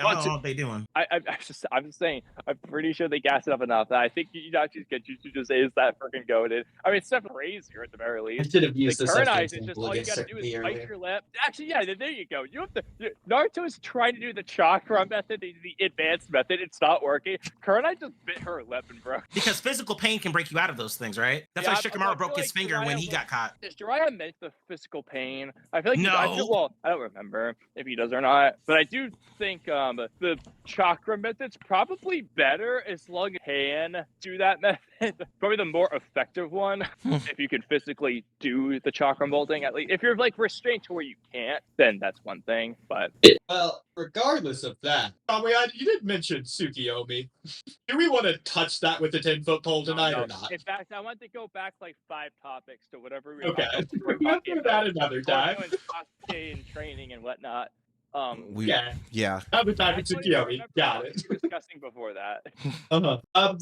I don't know what they doing. I'm just saying. I'm pretty sure they gassed it up enough that I think Itachi's genjutsu just is that freaking goated. I mean, it's definitely crazier at the very least. I should have used the this Kurenai's is just all you gotta do is bite your lip. Actually, yeah, there you go. You have to. Naruto is trying to do the chakra method, the advanced method. It's not working. Kurenai just bit her lip and broke. Because physical pain can break you out of those things, right? That's why Shikamaru broke his finger when he got caught. Does Jiraiya meant the physical pain? I feel like no. I don't remember if he does or not, but I do think the chakra method's probably better as long as you can do that method. Probably the more effective one if you can physically do the chakra molding. At least if you're like restrained to where you can't, then that's one thing. But well, regardless of that, you did mention Tsukiyomi. Do we want to touch that with the 10-foot pole tonight or not? In fact, I want to go back like 5 topics to whatever we okay. We'll do that another time. And training and whatnot. Yeah. Other time for Tsukiyomi. Got it. Discussing before that.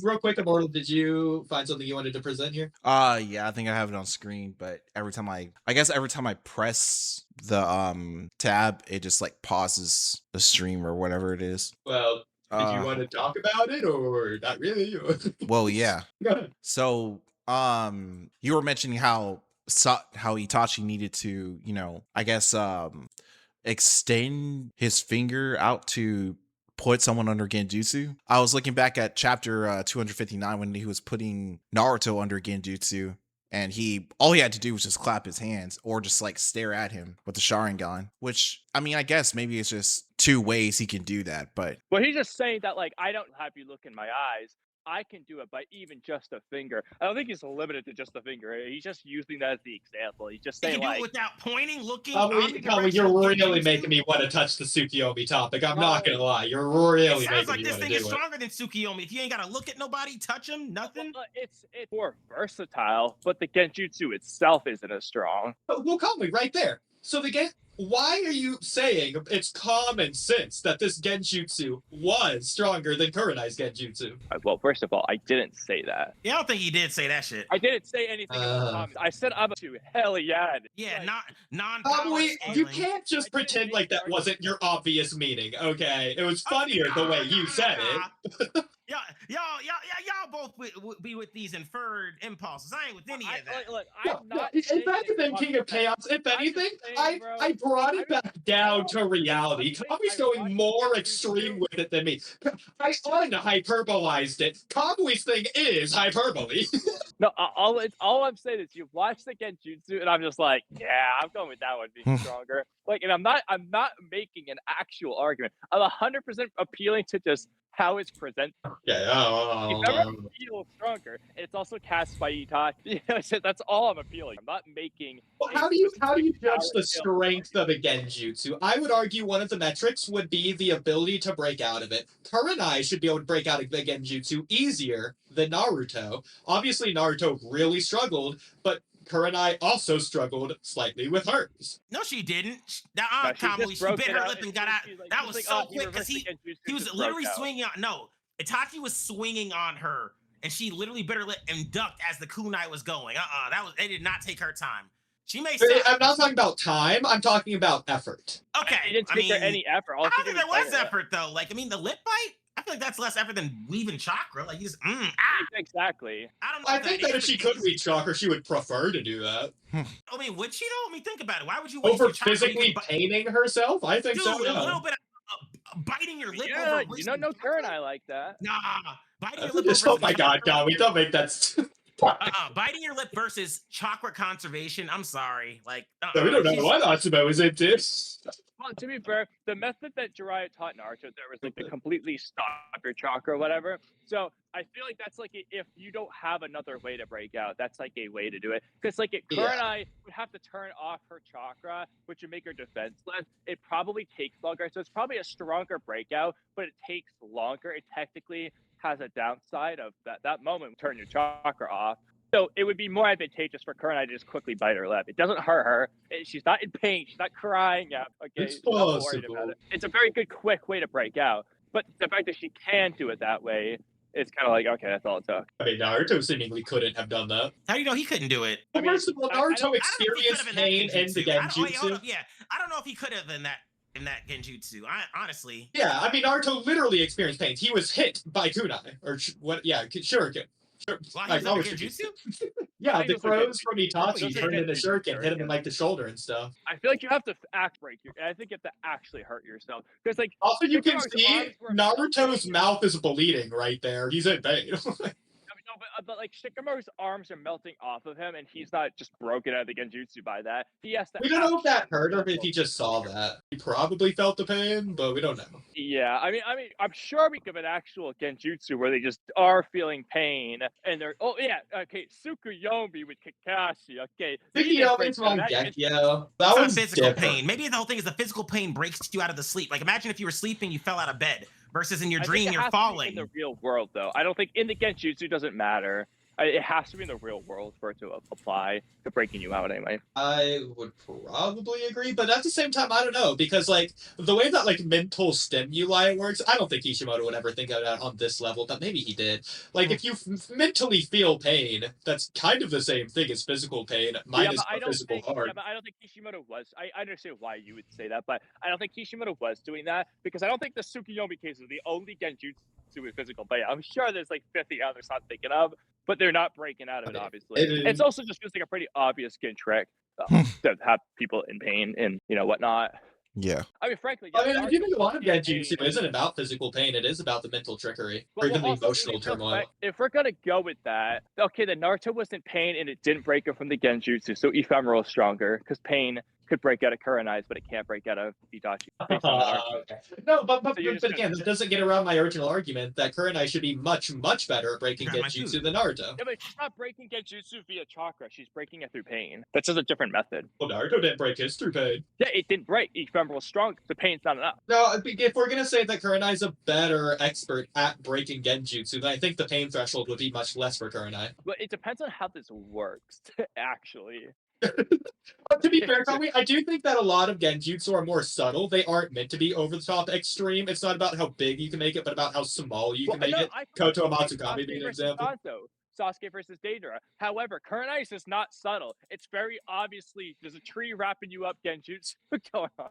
Real quick, Immortal, did you find something you wanted to present here? Yeah, I think I have it on screen, but every time I press the tab, it just like pauses the stream or whatever it is. Well, did you want to talk about it or not really? Well, yeah. Go ahead. So, you were mentioning how Itachi needed to, I guess, extend his finger out to put someone under genjutsu. I was looking back at chapter 259 when he was putting Naruto under genjutsu, and all he had to do was just clap his hands or just like stare at him with the Sharingan, which, I mean, I guess maybe it's just 2 ways he can do that, but. Well, he's just saying that, like, I don't have you look in my eyes. I can do it by even just a finger. I don't think he's limited to just a finger. He's just using that as the example. He's just saying, he can like, do it without pointing, looking. You're really making me want to touch the Tsukiyomi topic. I'm not gonna lie. You're really making me want to do it. Sounds like this thing is stronger than Tsukiyomi. If you ain't gotta look at nobody, touch him, nothing. Well, it's more versatile, but the genjutsu itself isn't as strong. Well, call me right there. So why are you saying it's common sense that this genjutsu was stronger than Kurenai's genjutsu? Well, first of all, I didn't say that. Yeah, I don't think he did say that shit. I didn't say anything common. I said I'm to hell yeah. Yeah, like, not non-power you can't just pretend like that wasn't your obvious meaning, okay? It was funnier the way you said it. Y'all both be with these inferred impulses. I ain't with any of that. Look, I'm not. In fact, then King of Chaos, if anything, I brought it back down to reality. Kamui's going more extreme with it than me. I hyperbolized it. Kamui's thing is hyperbole. No, all I'm saying is you watch the genjutsu, and I'm just like, yeah, I'm going with that one being stronger. Like, and I'm not making an actual argument. I'm 100% appealing to just how it's presented. Yeah, never feel stronger. And it's also cast by Itachi. That's all I'm appealing. I'm not making. Well, how do you judge the strength of a genjutsu? I would argue one of the metrics would be the ability to break out of it. Kurenai should be able to break out of the genjutsu easier than Naruto. Obviously, Naruto really struggled, but Kurenai also struggled slightly with hers. No, she didn't. She bit her lip and got out. That was so quick because he was literally swinging on. No, Itachi was swinging on her, and she literally bit her lip and ducked as the kunai was going. It did not take her time. She may I'm not talking about time. I'm talking about effort. Okay. It didn't take her any effort. All I she don't did think there was was effort though. Like, I mean, the lip bite. I feel like that's less effort than weaving chakra. Like, you just Exactly. I don't know. I if think that that is if she the could case. read chakra, she would prefer to do that. I mean, would she though? I mean, think about it. Why would you waste Over your chakra? physically paining herself? I think Dude, so, yeah. a little bit of biting your lip Yeah, over. you wasting don't know chakra? Karen. I like that. Nah, biting your lip over. Oh my god, Tommy, don't make that. Biting your lip versus chakra conservation. I'm sorry. Like, No, we don't know what Atsumo is into. Well, to be fair, the method that Jiraiya taught Naruto there was like to completely stop your chakra or whatever. So I feel like that's like if you don't have another way to break out, that's like a way to do it. Because like Kurenai would have to turn off her chakra, which would make her defenseless. It probably takes longer, so it's probably a stronger breakout, but it takes longer. It technically has a downside of that moment turn your chakra off. So it would be more advantageous for Kurenai to just quickly bite her lip. It doesn't hurt her. She's not in pain. She's not crying out. Okay, It's she's not worried possible. about it. It's a very good, quick way to break out. But the fact that she can do it that way, it's kind of like, okay, that's all it took. I mean, Naruto seemingly couldn't have done that. How do you know he couldn't do it? Well, first of all, I don't Naruto know if he could experienced have in that pain in the genjutsu. genjutsu. I don't know if he could have in that genjutsu. Honestly. Yeah, I mean, Naruto literally experienced pain. He was hit by kunai, or what? Yeah, shuriken. While he was under genjutsu? Yeah, He the was like crows from Itachi Those are turned into genjutsu, shuriken, hit him in like the shoulder and stuff. I feel like you have to I think you have to actually hurt yourself. Because, like, Also, you can Shikamaru's see arms were Naruto's melting. mouth is bleeding right there. He's in pain. I mean, no, but like Shikamaru's arms are melting off of him, and he's not just broken out of the genjutsu by that. He has to. We don't know if that actually hurt or if he just saw that. He probably felt the pain, but we don't know. Yeah, I mean, I'm sure we could have an actual genjutsu where they just are feeling pain, and they're okay, Tsukuyomi with Kakashi, okay. Tsukuyomi's Mangekyo. That It's not was physical different. pain. Maybe the whole thing is the physical pain breaks you out of the sleep. Like, imagine if you were sleeping, you fell out of bed, versus in your I think dream it you're has to be falling. in the real world, though. I don't think in the genjutsu doesn't matter. It has to be in the real world for it to apply to breaking you out anyway. I would probably agree, but at the same time, I don't know, because like the way that like mental stimuli works, I don't think Kishimoto would ever think of that on this level, but maybe he did. Like if you mentally feel pain, that's kind of the same thing as physical pain minus the physical harm. Yeah, but I don't think Kishimoto was. I understand why you would say that, but I don't think Kishimoto was doing that because I don't think the Tsukuyomi case is the only genjutsu with physical pain. I'm sure there's like 50 others not thinking of, but they're not breaking out of it, obviously. It's also just feels like a pretty obvious skin trick to have people in pain and whatnot. Yeah. I mean, frankly, I mean, I do think a lot of pain. genjutsu isn't about physical pain; it is about the mental trickery or Well, even the also, emotional turmoil. if we're gonna go with that, okay, then Naruto was in pain and it didn't break him from the genjutsu, so Ephemeral is stronger because pain could break out of Kurenai's, but it can't break out of Itachi. based on that argument. Okay. No, but So you're just again, that doesn't get around my original argument that Kurenai should be much better at breaking Grab my genjutsu food. than Naruto. Yeah, but she's not breaking genjutsu via chakra. She's breaking it through pain. That's just a different method. Well, Naruto didn't break his through pain. Yeah, it didn't break. Ephemeral was strong. The pain's not enough. No, if we're gonna say that Kurenai's a better expert at breaking genjutsu, then I think the pain threshold would be much less for Kurenai. But it depends on how this works, actually. But to be fair, Tommy, I do think that a lot of genjutsu are more subtle. They aren't meant to be over the top extreme. It's not about how big you can make it, but about how small you can make it. Koto Matsukami being an example. Sasuke versus Deidara. However, Kurenai's is not subtle. It's very obviously there's a tree wrapping you up genjutsu going on.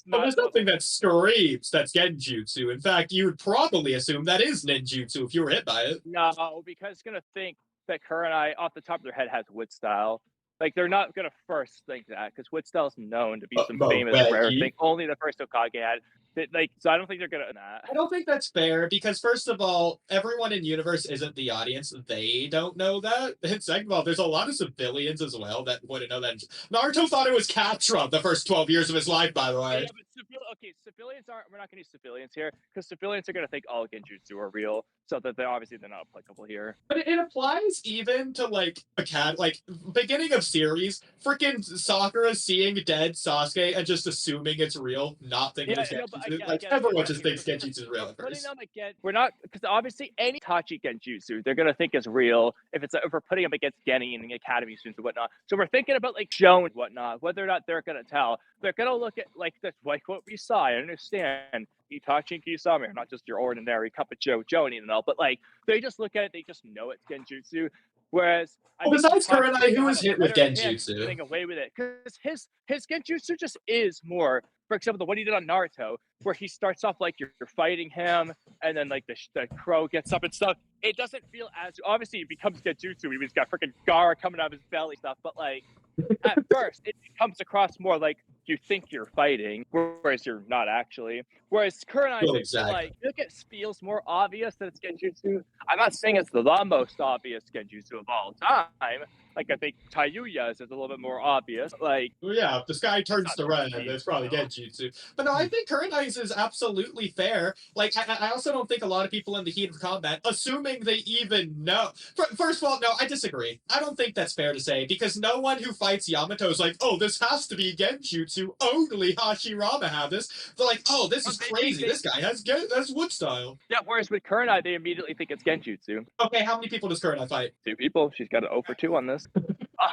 Well, there's nothing that screams that's genjutsu. In fact, you would probably assume that is ninjutsu if you were hit by it. No, because it's gonna think that Kurenai off the top of their head has wit style. Like they're not gonna first think that because wit style is known to be some famous rare thing. Only the first Hokage had. So I don't think they're gonna that. I don't think that's fair because first of all, everyone in universe isn't the audience. They don't know that. And second of all, there's a lot of civilians as well that wouldn't know that. Naruto thought it was Catra the first 12 years of his life, by the way. Yeah, but civilians aren't. We're not gonna use civilians here because civilians are gonna think all genjutsu are real, so that they're not applicable here. But it applies even to like beginning of series, freaking Sakura seeing dead Sasuke and just assuming it's real, not thinking it's genjutsu. Everyone just thinks genjutsu is real at first. We're not because obviously any Tachi genjutsu they're gonna think is real if we're putting them against Genin and the academy students and whatnot. So we're thinking about like Joan and whatnot, whether or not they're gonna tell. They're gonna look at like what we saw. I understand Itachi and Kisame are not just your ordinary cup of Joe Jonin and all, but like they just look at it, they just know it's genjutsu. Whereas Well, besides Kurenai, who was hit with Getting Genjutsu? away with it because his Genjutsu just is more. For example, the what he did on Naruto, where he starts off like you're fighting him, and then like the crow gets up and stuff. It doesn't feel as obviously it becomes Genjutsu. He's got freaking Gara coming out of his belly stuff, but like at first it comes across more like you think you're fighting, whereas you're not actually. Whereas Kurenai, Exactly. like, it feels more obvious that it's Genjutsu. I'm not saying it's the most obvious Genjutsu of all time. Like, I think Taiyuya's is a little bit more obvious. Like, Well, yeah, if the sky turns It's to not red, Genjutsu, it's probably no. Genjutsu. But no, I think Kurenai's is absolutely fair. Like, I also don't think a lot of people in the heat of combat, assuming they even know. First of all, no, I disagree. I don't think that's fair to say, because no one who fights Yamato is like, oh, this has to be Genjutsu. Only Hashirama have this. They're like, oh, this is crazy. This guy has wood style. yeah, whereas with Kurenai, they immediately think it's Genjutsu. Okay, how many people does Kurenai fight? 2 people. She's got an 0 for 2 on this.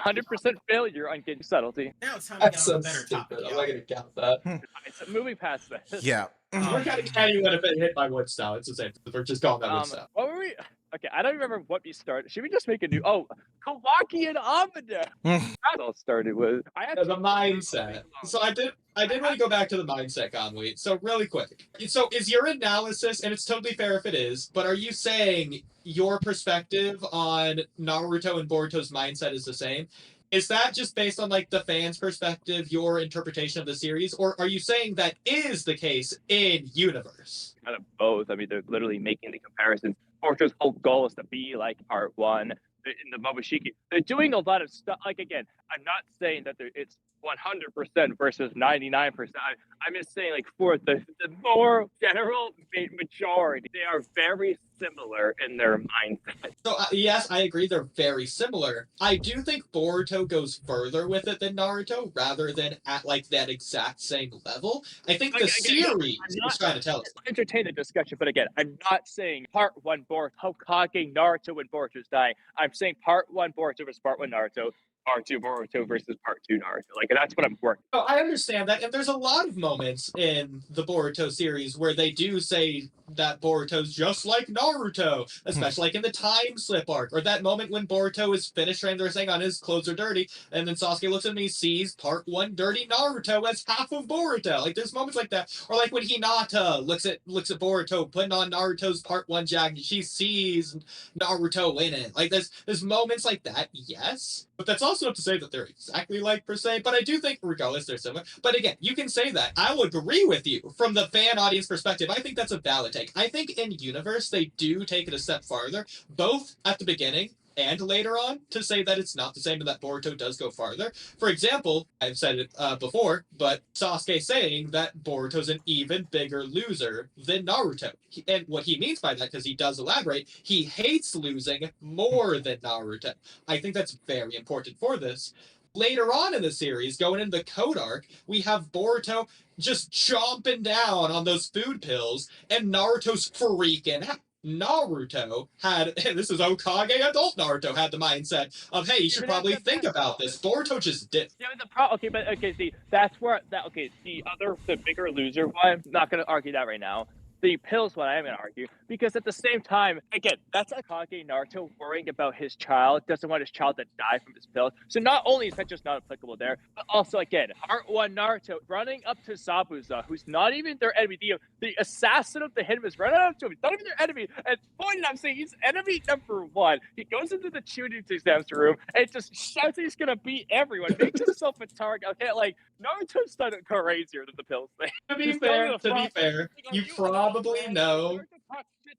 100% failure on Genjutsu subtlety. Now it's time to get on a better topic. I'm not gonna count that. So moving past this. Yeah. We're kind of counting when it hit by wood style. It's the same. We're just calling that wood style. What were we? Okay, I don't remember what we started. Should we just make a new? Oh, Kawaki and Amada. That all started with. I had The mindset. So I did want to go back to the mindset, Conway. So really quick. So is your analysis, and it's totally fair if it is, but are you saying your perspective on Naruto and Boruto's mindset is the same? Is that just based on like the fans' perspective, your interpretation of the series, or are you saying that is the case in universe? kind of both. I mean, they're literally making the comparisons. Boruto's whole goal is to be like part 1 in the Momoshiki. They're doing a lot of stuff. Like, again, I'm not saying that it's 100% versus 99%. I'm just saying, like, for the more general majority, they are very similar in their mindset. So yes, I agree they're very similar. I do think Boruto goes further with it than Naruto, rather than at like that exact same level. I think the series is trying to tell us. Entertain the discussion, but again, I'm not saying part 1 Boruto, Hokage, Naruto, and Boruto's dying. I'm saying part 1 Boruto versus part 1 Naruto. Part 2 Boruto versus part 2 Naruto. Like, that's what I'm working. Oh, I understand that, and there's a lot of moments in the Boruto series where they do say that Boruto's just like Naruto, especially like in the time slip arc, or that moment when Boruto is finished training, they're saying on his clothes are dirty, and then Sasuke looks at him and he sees part 1 dirty Naruto as half of Boruto. Like, there's moments like that, or like when Hinata looks at Boruto putting on Naruto's part 1 jacket, she sees Naruto in it. Like, there's moments like that, yes. But that's also not to say that they're exactly like per se, but I do think regardless they're similar. But again, you can say that. I will agree with you from the fan audience perspective. I think that's a valid take. I think in universe they do take it a step farther, both at the beginning and later on, to say that it's not the same and that Boruto does go farther. For example, I've said it before, but Sasuke saying that Boruto's an even bigger loser than Naruto. And what he means by that, because he does elaborate, he hates losing more than Naruto. I think that's very important for this. Later on in the series, going into the Code arc, we have Boruto just chomping down on those food pills, and Naruto's freaking out. Naruto had, and this is Hokage adult Naruto, had the mindset of, hey, you should probably think about this. Boruto just did. Yeah, see, that's where the bigger loser one, I'm not going to argue that right now. The pills one I am going to argue, because at the same time, again, that's Hokage Naruto worrying about his child, doesn't want his child to die from his pills. So not only is that just not applicable there, but also, again, part 1 Naruto running up to Zabuza, who's not even their enemy. The assassin of the hidden is running up to him. He's not even their enemy. And pointing out, saying he's enemy number 1. He goes into the Chunin exams room and just shouts he's going to beat everyone, makes himself a target. Okay, like, Naruto's done it crazier than the pills thing. To be fair, you probably know.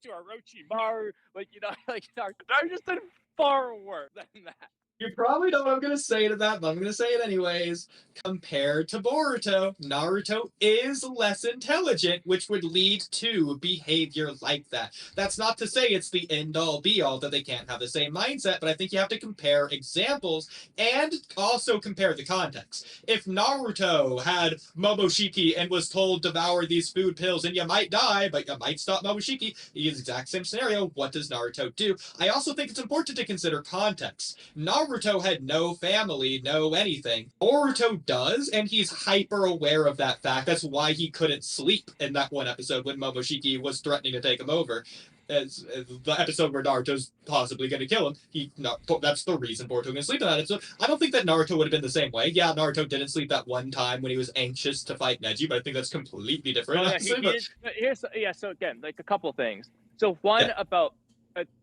To Orochimaru, like, you know, like, Naruto just did far worse than that. You probably know what I'm going to say to that, but I'm going to say it anyways. Compared to Boruto, Naruto is less intelligent, which would lead to behavior like that. That's not to say it's the end-all, be-all, that they can't have the same mindset, but I think you have to compare examples and also compare the context. If Naruto had Momoshiki and was told devour these food pills and you might die, but you might stop Momoshiki, the exact same scenario, what does Naruto do? I also think it's important to consider context. Naruto had no family, no anything. Boruto does, and he's hyper aware of that fact. That's why he couldn't sleep in that one episode when Momoshiki was threatening to take him over. as the episode where Naruto's possibly going to kill him. That's the reason Boruto can sleep in that episode. I don't think that Naruto would have been the same way. Yeah, Naruto didn't sleep that one time when he was anxious to fight Neji, but I think that's completely different. So again, like a couple things. So one about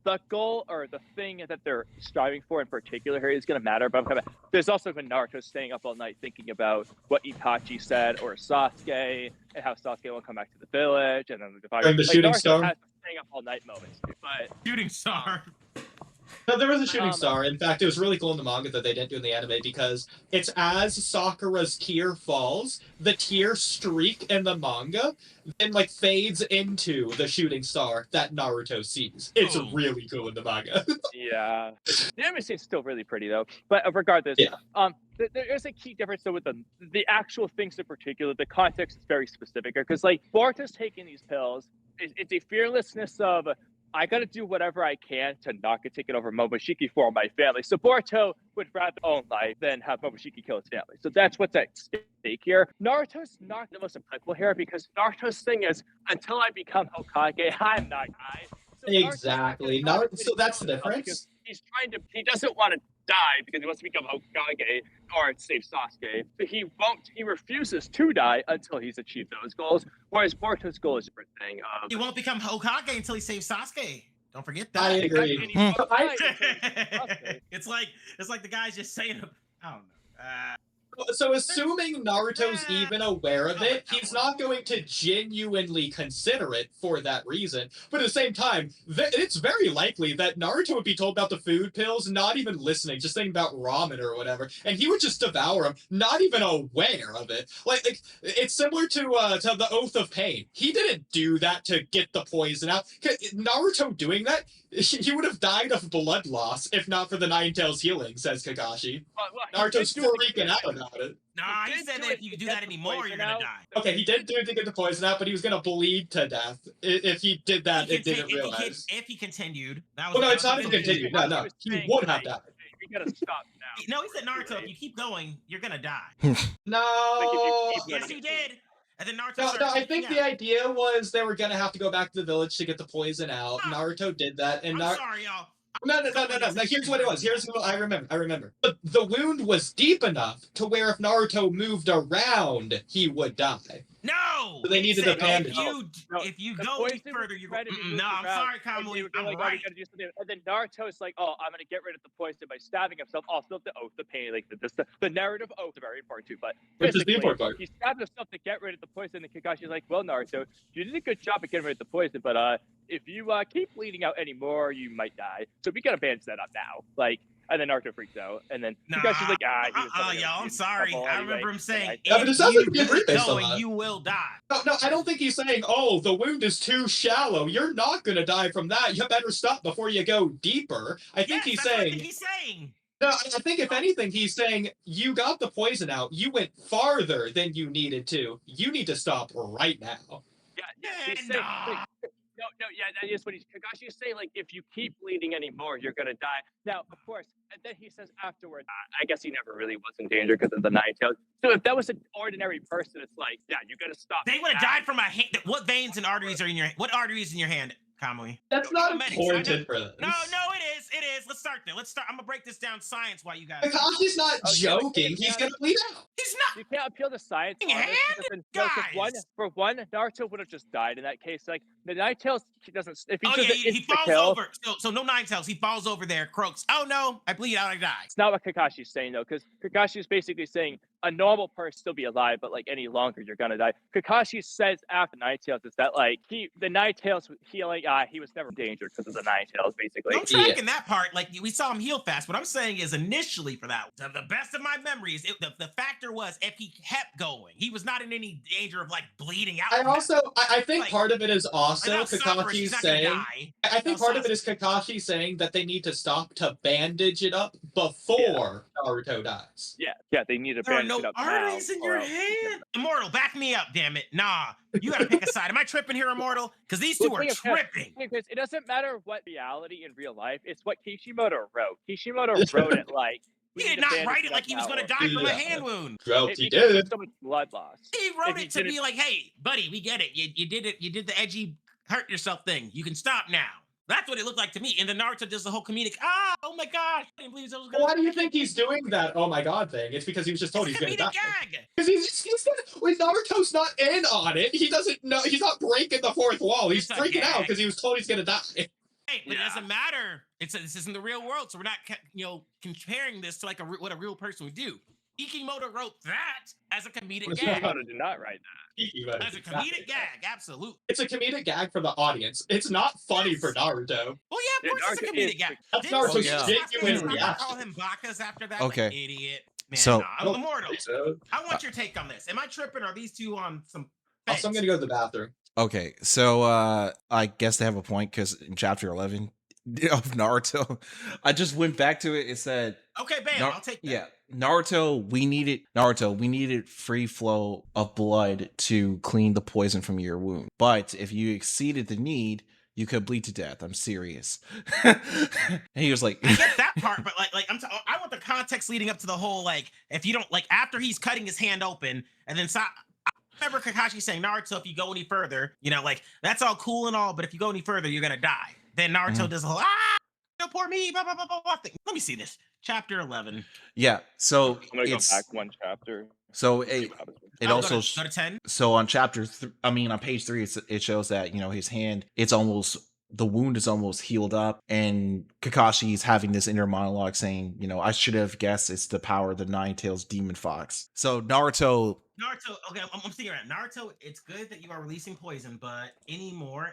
the goal or the thing that they're striving for in particular here is going to matter. But there's also been Naruto staying up all night thinking about what Itachi said or Sasuke and how Sasuke won't come back to the village. And then the shooting star. Has staying up all night moments. But Shooting star. No, there was a shooting star. In fact, it was really cool in the manga that they didn't do in the anime because it's as Sakura's tear falls, the tear streak in the manga then like fades into the shooting star that Naruto sees. It's really cool in the manga. Yeah, the anime scene's still really pretty though. But regardless, there's a key difference though with the actual things in particular. The context is very specific because like Boruto's taking these pills. It's a fearlessness of I gotta do whatever I can to not get taken over Momoshiki for my family. So Boruto would rather own life than have Momoshiki kill his family. So that's what's at stake here. Naruto's not the most applicable here because Naruto's thing is until I become Hokage, I'm not guy. So exactly. So that's the difference. He doesn't want to die because he wants to become Hokage or save Sasuke. But he refuses to die until he's achieved those goals. Whereas Boruto's goal is a different thing. He won't become Hokage until he saves Sasuke. Don't forget that. I agree. It's like the guy's just saying, I don't know. So assuming Naruto's even aware of it, he's not going to genuinely consider it for that reason. But at the same time, it's very likely that Naruto would be told about the food pills, not even listening, just thinking about ramen or whatever, and he would just devour them, not even aware of it. Like it's similar to the Oath of Pain. He didn't do that to get the poison out. Naruto doing that, he would have died of blood loss if not for the Nine Tails healing, says Kakashi. Naruto's freaking out about it. Nah, he said that if you do that anymore, you're gonna die. Okay, he did do it to get the poison out, but he was gonna bleed to death if he did that. Didn't realize. If he continued, that was. Well, no, it's not if he continued. No, he would have died. We gotta stop now. No, he said Naruto. If you keep going, you're gonna die. No. Yes, he did. And then Naruto. No, I think the idea was they were gonna have to go back to the village to get the poison out. Naruto did that, and I'm sorry, y'all. No. Here's what it was. Here's what I remember. The wound was deep enough to where if Naruto moved around, he would die. No. So they needed a bandage. If you go any further, you're going. No, I'm sorry, Kamui. I'm right. And then Naruto's like, "Oh, I'm gonna get rid of the poison by stabbing himself." Also, the oath, the pain, like the narrative oath is very important too. But which is the important part. He stabbed himself to get rid of the poison. And Kakashi's like, "Well, Naruto, you did a good job at getting rid of the poison, but if you keep bleeding out anymore, you might die. So we gotta bandage that up now." Like. And then Naruto freaks out, and then Kakashi's like, y'all, I'm sorry. I remember him saying, but it sounds like you agree based on that. You will die. No, I don't think he's saying, oh, the wound is too shallow. You're not going to die from that. You better stop before you go deeper. I think he's saying. No, I think if anything, he's saying, you got the poison out. You went farther than you needed to. You need to stop right now. That is what Kakashi is saying. Like, if you keep bleeding anymore, you're gonna die. Now, of course, and then he says afterwards, I guess he never really was in danger because of the Nine Tails. So if that was an ordinary person, it's like, yeah, you gotta stop. They would have died from a hand. What veins and arteries are in your? What arteries in your hand, Kamui? That's not important for this. No, it is. It is. Let's start there. I'm gonna break this down science while you guys. Kakashi's not joking. He's gonna bleed out. He's not. You can't appeal to science. For one, Naruto would have just died in that case. Like the Nine Tails doesn't. If he falls over. So no Nine Tails. He falls over there. Croaks. Oh no! I bleed out. I die. It's not what Kakashi's saying though, because Kakashi's basically saying a normal person still be alive, but like any longer you're gonna die. Kakashi says after Nine Tails is that like the Nine Tails healing. He was never in danger because of the Nine Tails, basically. I'm tracking that part. Like we saw him heal fast. What I'm saying is initially for that, to the best of my memories, the factor was if he kept going, he was not in any danger of like bleeding out. I think part of it is also Kakashi's saying. I think part of it is Kakashi saying that they need to stop to bandage it up before Naruto dies. Yeah, they need to bandage it up. There are no arteries in your hand. Immortal, back me up, damn it. Nah, you gotta pick a side. Am I tripping here, Immortal? Because these two are tripping. It doesn't matter what reality in real life. It's what Kishimoto wrote. Kishimoto wrote it like. He did not write it like he was going to die from a hand wound. He did. So much blood loss. He wrote it to be like, hey, buddy, we get it. You did it. You did the edgy hurt yourself thing. You can stop now. That's what it looked like to me. And then Naruto does the whole comedic, oh my gosh, I didn't believe that was gonna Why do you think he's doing that? Oh my god thing. It's because he was just told It's he's a gonna comedic die. gag. Because he's when Naruto's not in on it, he doesn't know. He's not breaking the fourth wall. He's It's a freaking out gag. because he was told he's gonna die. Hey, but it doesn't matter. This isn't the real world, so we're not comparing this to like what a real person would do. Ikimoto wrote that as a comedic gag. Naruto did not write that. As a comedic gag, absolutely. It's a comedic gag for the audience. It's not funny for Naruto. Well, yeah, of course it's a Naruto comedic is- gag. That's Didn't Naruto's Sasuke genuine call reaction. him Bakas after that? Okay. Like, idiot. Man, So- nah, I'm immortal. So, I want your take on this. Am I tripping? Or are these two on some? also, I'm gonna go to the bathroom. Okay, so I guess they have a point because in chapter 11 of Naruto, I just went back to it. It said, Okay, bam. Nar- I'll take that. yeah, Naruto, we needed free flow of blood to clean the poison from your wound. But if you exceeded the need, you could bleed to death. I'm serious. And he was like, I get that part, but I want the context leading up to the whole if you don't after he's cutting his hand open, and then I remember Kakashi saying, Naruto, if you go any further, that's all cool and all, but if you go any further, you're gonna die. Then Naruto does the whole don't poor me, blah blah blah blah blah thing. Let me see this. Chapter 11. yeah. So I'm gonna go it's back one chapter. so see it what happens. also go to 10. so on on page 3 it shows that his hand, the wound is almost healed up, and Kakashi's having this inner monologue saying, I should have guessed it's the power of the Nine-Tails Demon Fox. So Naruto, Okay, I'm thinking around. Naruto, it's good that you are releasing poison, but any more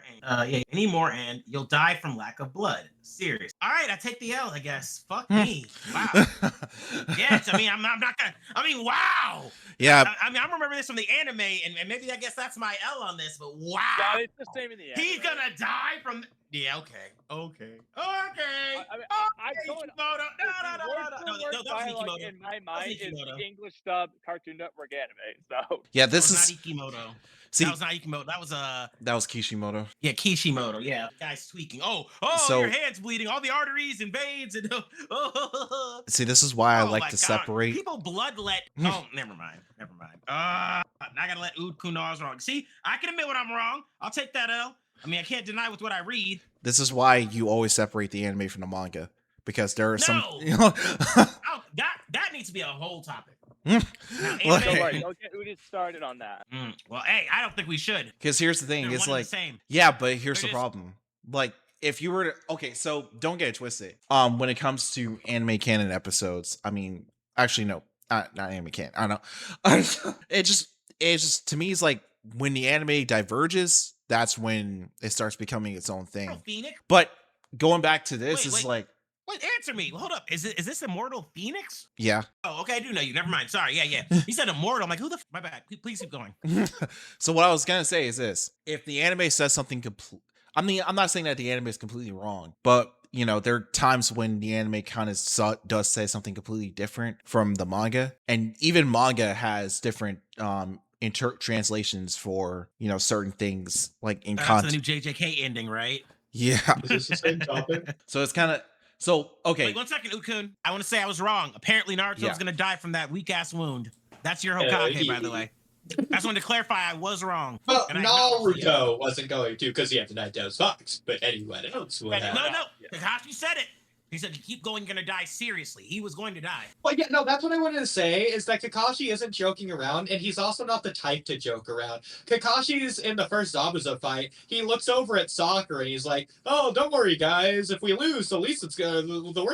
and you'll die from lack of blood. Serious. All right, I take the L, I guess. Fuck me. Wow. Yes, I'm not gonna. Wow. yeah, I remember this from the anime, and maybe I guess that's my L on this, but wow. Yeah, it's the same in the end. He's gonna die from. Yeah, okay. Okay. I'm going. Kishimoto. No, that was Ikimoto. In my mind, is Ikimoto. the English dub Cartoon Network anime. So yeah, That this was is not Ikimoto. see That was not Ikimoto. That was Kishimoto. yeah, Kishimoto. Yeah, guy's tweaking. So- your hand's bleeding, all the arteries and veins, and See, this is why I Oh like my to God. separate. People bloodlet. Oh, never mind. Now I gotta let Ood Kunar's wrong. See, I can admit when I'm wrong. I'll take that L. I can't deny with what I read. This is why you always separate the anime from the manga, because there are some No. That needs to be a whole topic. Now, Like- don't anime- worry, don't get Udit started on that. Well, hey, I don't think we should. Because here's the thing, They're it's one and like, the same. yeah, but here's the They're just- problem. Like, if you were to, okay, so don't get it twisted. When it comes to anime canon episodes, actually no, not anime canon. I don't know. It just to me is like when the anime diverges, that's when it starts becoming its own thing. Phoenix. But going back to this Wait, is like, Wait, answer me. Hold up. Is this Immortal Phoenix? yeah. Oh, okay. I do know you. Never mind. Sorry. Yeah. He said Immortal. I'm like, who the? My bad. Please keep going. So what I was gonna say is this: if the anime says something I'm not saying that the anime is completely wrong, but there are times when the anime kind of does say something completely different from the manga, and even manga has different translations for certain things, like in That's the content. new JJK ending, right? Yeah. Is this the same topic? So it's kind of okay. Wait, 1 second, Ukun. I want to say I was wrong. Apparently, Naruto's Yeah. gonna die from that weak ass wound. That's your Yeah, Hokage, by the way. I just wanted to clarify I was wrong. Well, And I acknowledge Naruto wasn't going to because he had the Nine-Tails Fox, but anyone else would have. No. Kakashi said it. He said, "You keep going, you're gonna die." Seriously, he was going to die. Well, yeah, no, that's what I wanted to say, is that Kakashi isn't joking around, and he's also not the type to joke around. Kakashi's in the first Zabuza fight, he looks over at Sakura, and he's like, oh, don't worry, guys, if we lose, the worst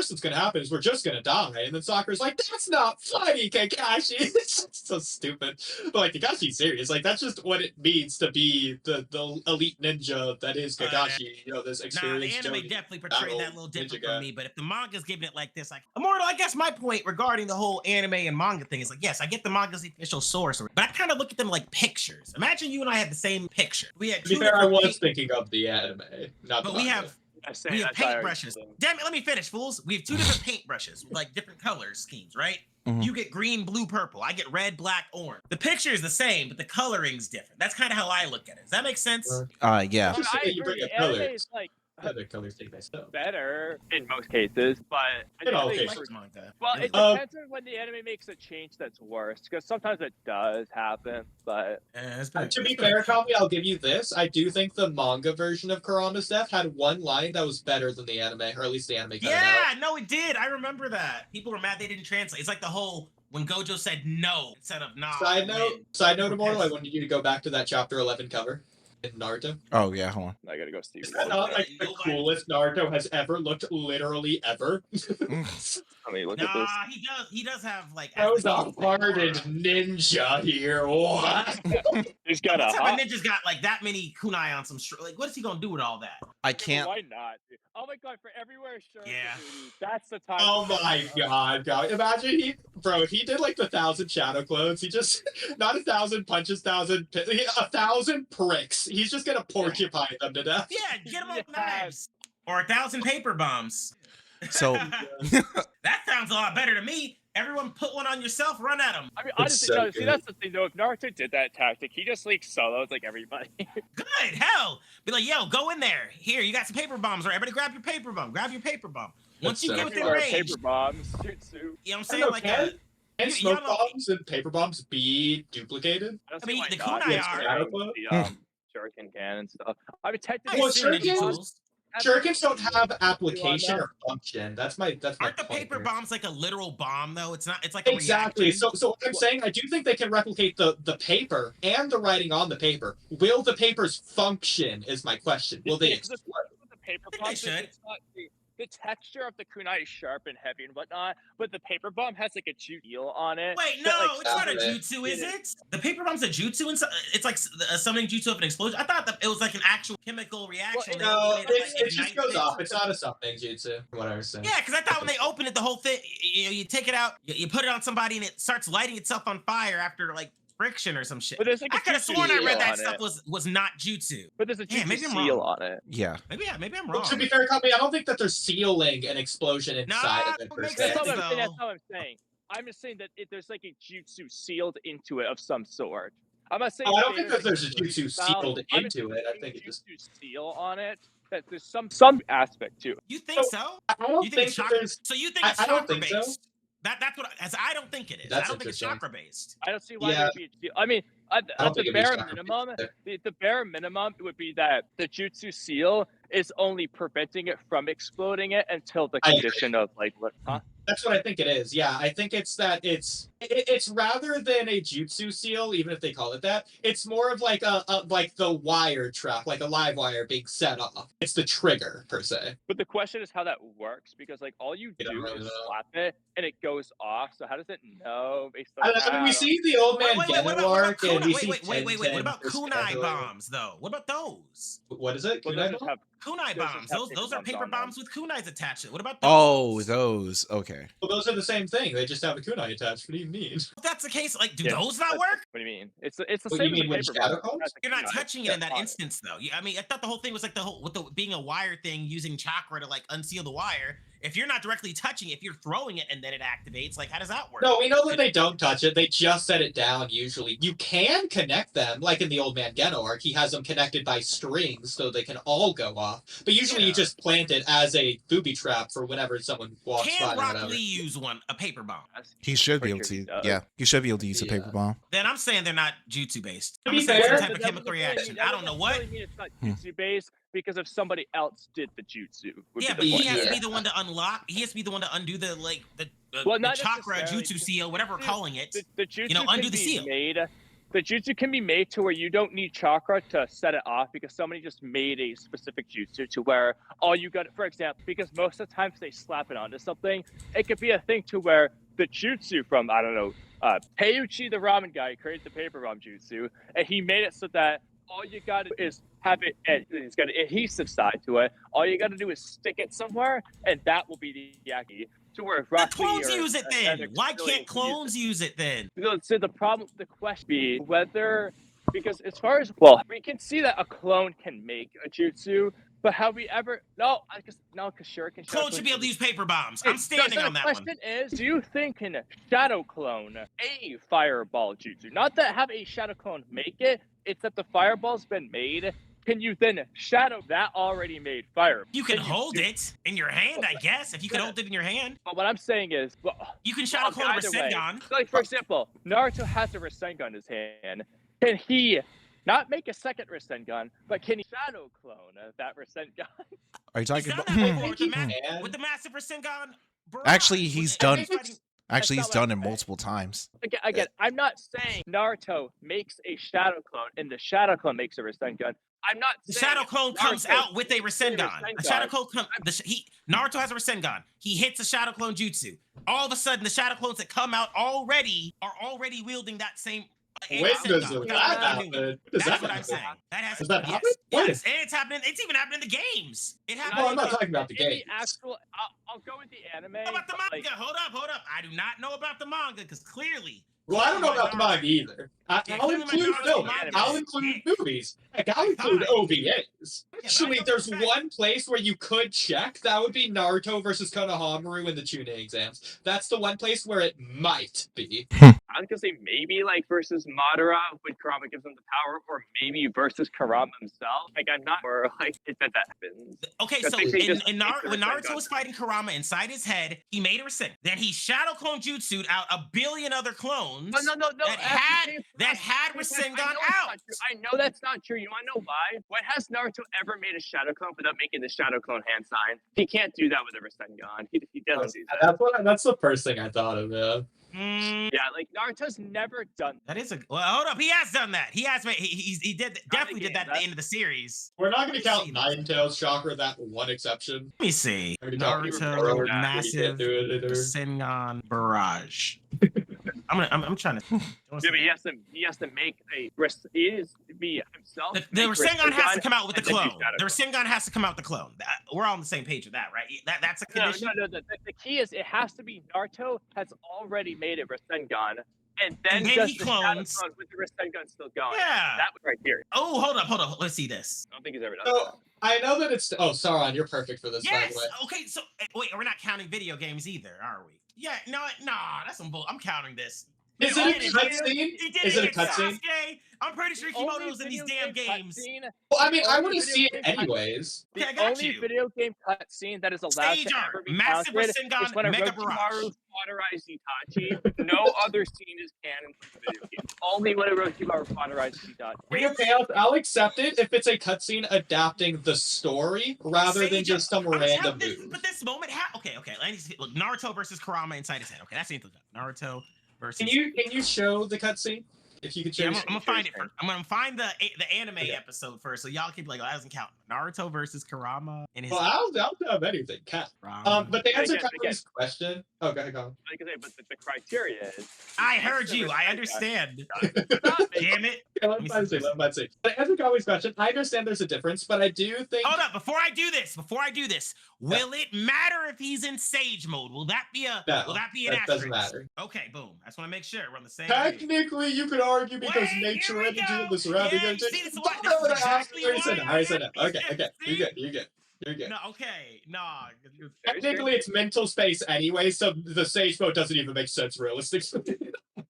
that's gonna happen is we're just gonna die. And then Sakura's like, that's not funny, Kakashi! It's just so stupid. But, Kakashi's serious. That's just what it means to be the elite ninja that is Kakashi, this Nah, the experienced anime Jonin. definitely portrayed that a little Ninja different guy. for me. But if the manga's giving it like this, Immortal, I guess my point regarding the whole anime and manga thing is yes, I get the manga's the official source, but I kind of look at them like pictures. Imagine you and I had the same picture. We had To be two fair, I different was thinking of the anime, not the but we manga. have I say we have that's how I paintbrushes. think. Damn it, let me finish, fools. We have two different paintbrushes with different color schemes, right? Mhm. You get green, blue, purple. I get red, black, orange. The picture is the same, but the coloring's different. That's kind of how I look at it. Does that make sense? Sure. Yeah. Just I say you agree. bring up Anime colors. is like The color stay by so. better in most cases, but In all I think cases. for- Like that. well, it depends on when the anime makes a change that's worse, because sometimes it does happen, but To be fair, Tommy, I'll give you this. I do think the manga version of Kurama's death had one line that was better than the anime, or at least the anime cut it out. Yeah, no, it did. I remember that. People were mad they didn't translate. It's like the whole when Gojo said no instead of nah. Side note, Immortal, I Yes. wanted you to go back to that chapter 11 cover in Naruto. Oh yeah, hold on. I gotta go see. Is that not like the coolest Naruto has ever looked, literally ever? Let me look at Nah, this. he does have like. That was a attributes. hardened ninja here. What? He's got a What type hot. of ninja's got like that many kunai on some like what is he gonna do with all that? I can't. Why not? Dude? Oh my god! For everywhere shirt. Yeah. That's the time. Oh my god. Imagine he did like the 1,000 shadow clones. He just, not 1,000 punches, 1,000 pricks. He's just gonna porcupine them to death. Yeah, get him with Yes. knives or 1,000 paper bombs. So That sounds a lot better to me. Everyone put one on yourself, run at him. I mean, That's honestly, so no, see, good. that's the thing, though. If Naruto did that tactic, he just, like, solos, like, everybody. Good, hell. Be like, yo, go in there. Here, you got some paper bombs, right? Everybody grab your paper bomb. Grab your paper bomb. Once That's you so get within cool. range, Paper bombs, jutsu. you know what I'm I saying? don't Like, know, Can you smoke know- bombs and paper bombs be duplicated? I, don't I see mean, why the not. kunai Yes, are- shadow clone, the shuriken can and stuff. I mean, technically, Well, assume ninja shurikens- tools. Shurikens don't have application or function. That's my Aren't the point paper here. bombs like a literal bomb though? It's not. It's like a Exactly. reaction. So what I'm saying, I do think they can replicate the paper and the writing on the paper. Will the papers function? Is my question. Will they? Yeah, 'cause the thing with the paper think bomb they is should. it's not the texture of the kunai is sharp and heavy and whatnot, but the paper bomb has like a jutsu on it. Wait, that, no, like, it's not a sounds jutsu, is it it? The paper bomb's a jutsu, and it's like a summoning jutsu of an explosion. I thought that it was like an actual chemical reaction. They No, open it, like, it just ignites goes it. off. It's not a summoning jutsu. From what I was saying. Yeah, because I thought when they open it, the whole thing, you take it out, you put it on somebody, and it starts lighting itself on fire after like friction or some shit. But there's like I a could have jutsu sworn I seal read that on stuff it. was not jutsu. But there's a Yeah, jutsu maybe I'm seal wrong. on it. yeah. Maybe I'm Well, wrong. to be fair, Kami, I don't think that they're sealing an explosion inside of it No, per it makes se. That's sense, not what I'm saying. though. That's not what I'm saying. I'm just saying that there's like a jutsu sealed into it of some sort. I'm not saying. Oh, I don't that think that there's a jutsu jutsu style. sealed I'm just into it. I saying think it just. jutsu seal on it. That there's some aspect to it. You think so? I don't You think think it's that chakra? there's. So you think I- it's I don't chakra think so. based? That's what as I don't think it is. That's I don't think it's interesting. chakra based. I don't see why Yeah. there'd be a seal. I mean, I at don't the think it'd be bare chakra minimum, based. the bare minimum would be that the jutsu seal is only preventing it from exploding it until the I agree. condition of like what? Huh? That's what I think it is. Yeah, I think it's that it's rather than a jutsu seal, even if they call it that. It's more of like a like the wire trap, like a live wire being set off. It's the trigger per se. But the question is how that works because like all you You don't do really is know. slap it and it goes off. So how does it know based I on don't know, I mean, we that? see the old man What Geno about arc, and we kunai? see Wait. What about Tenten kunai scheduling. bombs though? What about those? What is it? Well, Kunai those bomb? have Kunai Those bombs. have Those are paper on them. bombs with kunais attached to it. What about those? Oh, those. Okay. Well, those are the same thing. They just have a kunai attached. What do you mean? If that's the case, like, do Yeah. those not work? What do you mean? It's the What, same you as mean the with paper shadow bomb. clones? That's a You're not kunai. touching it in that Fine. instance, though. I mean, I thought the whole thing was like the whole with the being a wire thing, using chakra to like unseal the wire. If you're not directly touching it, if you're throwing it and then it activates, like, how does that work? No, we know that they don't touch it. They just set it down usually. You can connect them, like in the Old Man Geno arc. He has them connected by strings so they can all go off. But usually you Yeah. just plant it as a booby trap for whenever someone walks by Can or Rock whatever. Lee use a paper bomb? He should be Pretty able sure he to. does. Yeah, he should be able to use a Yeah. paper bomb. Then I'm saying they're not jutsu based. To I'm be saying fair- some type of That chemical doesn't necessarily reaction. mean- I that don't know doesn't what. necessarily mean it's not jutsu based because if somebody else did the jutsu. would Yeah, be but the he point. has to Yeah. be the one to unlock. He has to be the one to undo the Well, the not chakra necessarily. jutsu seal, whatever we're calling it. The jutsu know, can undo the be seal. made. The jutsu can be made to where you don't need chakra to set it off because somebody just made a specific jutsu to where all you got, for example, because most of the times they slap it onto something, it could be a thing to where the jutsu from, I don't know, Peiuchi the ramen guy created the paper bomb jutsu, and he made it so that all you got to is have it, and it's got an adhesive side to it. All you got to do is stick it somewhere, and that will be the yaki. To where if Let Rock Lee clones or use it Hendrix then. Why really can't use it. clones use it then? So the problem, the question be whether, because as far as, well, we can see that a clone can make a jutsu, but have we ever, no, because Shuriken. Clones should be able to use paper bombs. I'm standing on that The one. question is, do you think can Shadow Clone a fireball jutsu? Not that have a Shadow Clone make it, it's that the fireball's been made can you then shadow that already made fire? You can hold it in your hand, I guess. If you can Yeah. hold it in your hand, But what I'm saying is, well, you can shadow clone a either way. Rasengan. So, like, for example, Naruto has a Rasengan in his hand. Can he not make a second Rasengan, but can he shadow clone that Rasengan? Are you He's talking done about? that before think with the, he ma- can. with the massive Rasengan barrage. Actually, he's With- done- he's fighting- Actually, he's That's not what done I'm it saying. multiple times. Again, I'm not saying Naruto makes a shadow clone and the shadow clone makes a Rasengan. I'm not The saying shadow clone comes Naruto out with a makes a Rasengan. The shadow clone Naruto has a Rasengan. He hits a shadow clone jutsu. All of a sudden, the shadow clones that come out are already wielding that same. When Rasengan does without that making a new one. happen? When does That's that what I'm happen? saying. That has Does that yes, happen? When? yes, and it's happening. It's even happening in the games. It happened. No, I'm in not the- talking about the In game. the actual, I'll go with the anime. How about the but, manga? like, Hold up. I do not know about the manga because clearly. Well, I don't know about the manga either. I'll clearly my include Naruto films. manga I'll is include dick. movies. Heck, I'll include Fine. OVAs. but I Actually, know there's for a fact- one place where you could check. That would be Naruto versus Konohamaru in the Chunin exams. That's the one place where it might be. I was gonna say maybe like versus Madara when Kurama gives him the power, or maybe versus Kurama himself. Like I'm not sure like if that happens. Okay, Because so they in, just in make Nar- the when Naruto Rasengan. was fighting Kurama inside his head, he made a Rasengan. Then he shadow clone jutsu'd out a billion other clones No. that had Rasengan out. I know that's not true. You want to know why? When has Naruto ever made a shadow clone without making the shadow clone hand sign? He can't do that with a Rasengan. He doesn't do that. That's the first thing I thought of. Yeah. Mm, Yeah, like Naruto's never done. that is a well. Hold up, he has done that. He has made. He did definitely did game, that at the end of the series. We're not going Let to me count see. Nine Tails Chakra, that one exception. Let me see. We're gonna count Naruto Naruto, massive we can't do it either. Rasengan barrage. I'm trying to. Yeah, but he has to make a. He is to be himself. The make Rasengan has to come out with the and then do clone. shadow The Rasengan has to come out the clone. We're all on the same page with that, right? That's a condition. No. The key is it has to be Naruto has already made it Rasengan, and then And then does he the shadow clones. clone with the Rasengan still going. Yeah. That was right here. Oh, hold up. Let's see this. I don't think he's ever done So, that. I know that it's. Oh, Sauron, you're perfect for this, by Yes. the way. Okay. So wait, we're not counting video games either, are we? Yeah. No. Nah. That's some bull. I'm counting this. Is Oh, it a he did cutscene? He did Is it it a against cutscene? Sasuke. I'm pretty sure Kimoto's in these damn games. Well, I mean, I only want to video see it game anyways. Okay, I The got only you. video game cutscene that is allowed Stage to art, ever be massive counted Rasengan, is when Mega Orochimaru Barrage. cauterized Itachi. No other scene is canon for the video game. Only when Orochimaru cauterized Itachi. Okay, I'll accept it if it's a cutscene adapting the story rather than Sage- just some I'm random telling this, move. but this moment, okay. Let me see. Look, Naruto versus Kurama inside his head. Okay, that's the Naruto versus. Can you show the cutscene? If you could show. Yeah, me I'm gonna find it screen. first. I'm gonna find the anime Okay. episode first, so y'all keep like, oh, that doesn't count. Naruto versus Kurama in his. Well, I'll have anything. Cat. But to answer Again, Kyrie's question. Okay, go on. Like I say, but the criteria is. I heard the you. I Rasengan. understand. Not making- Damn it. Yeah, me let's see see. this. Let's see. But to answer Kyrie's question, I understand there's a difference, but I do think. Hold up. Before I do this, will it matter if he's in Sage mode? Will that be an No, asterisk? that doesn't matter. Okay, boom. I just want to make sure we're on the same page. Technically, you could argue because Wait, nature here we energy go. in the surrounding Yeah, you energy. see, this is what- this is exactly why I said I no. Okay, asked okay. you. You're good. You're good. No, okay. Nah. Technically, it's mental space anyway, so the sage mode doesn't even make sense realistically.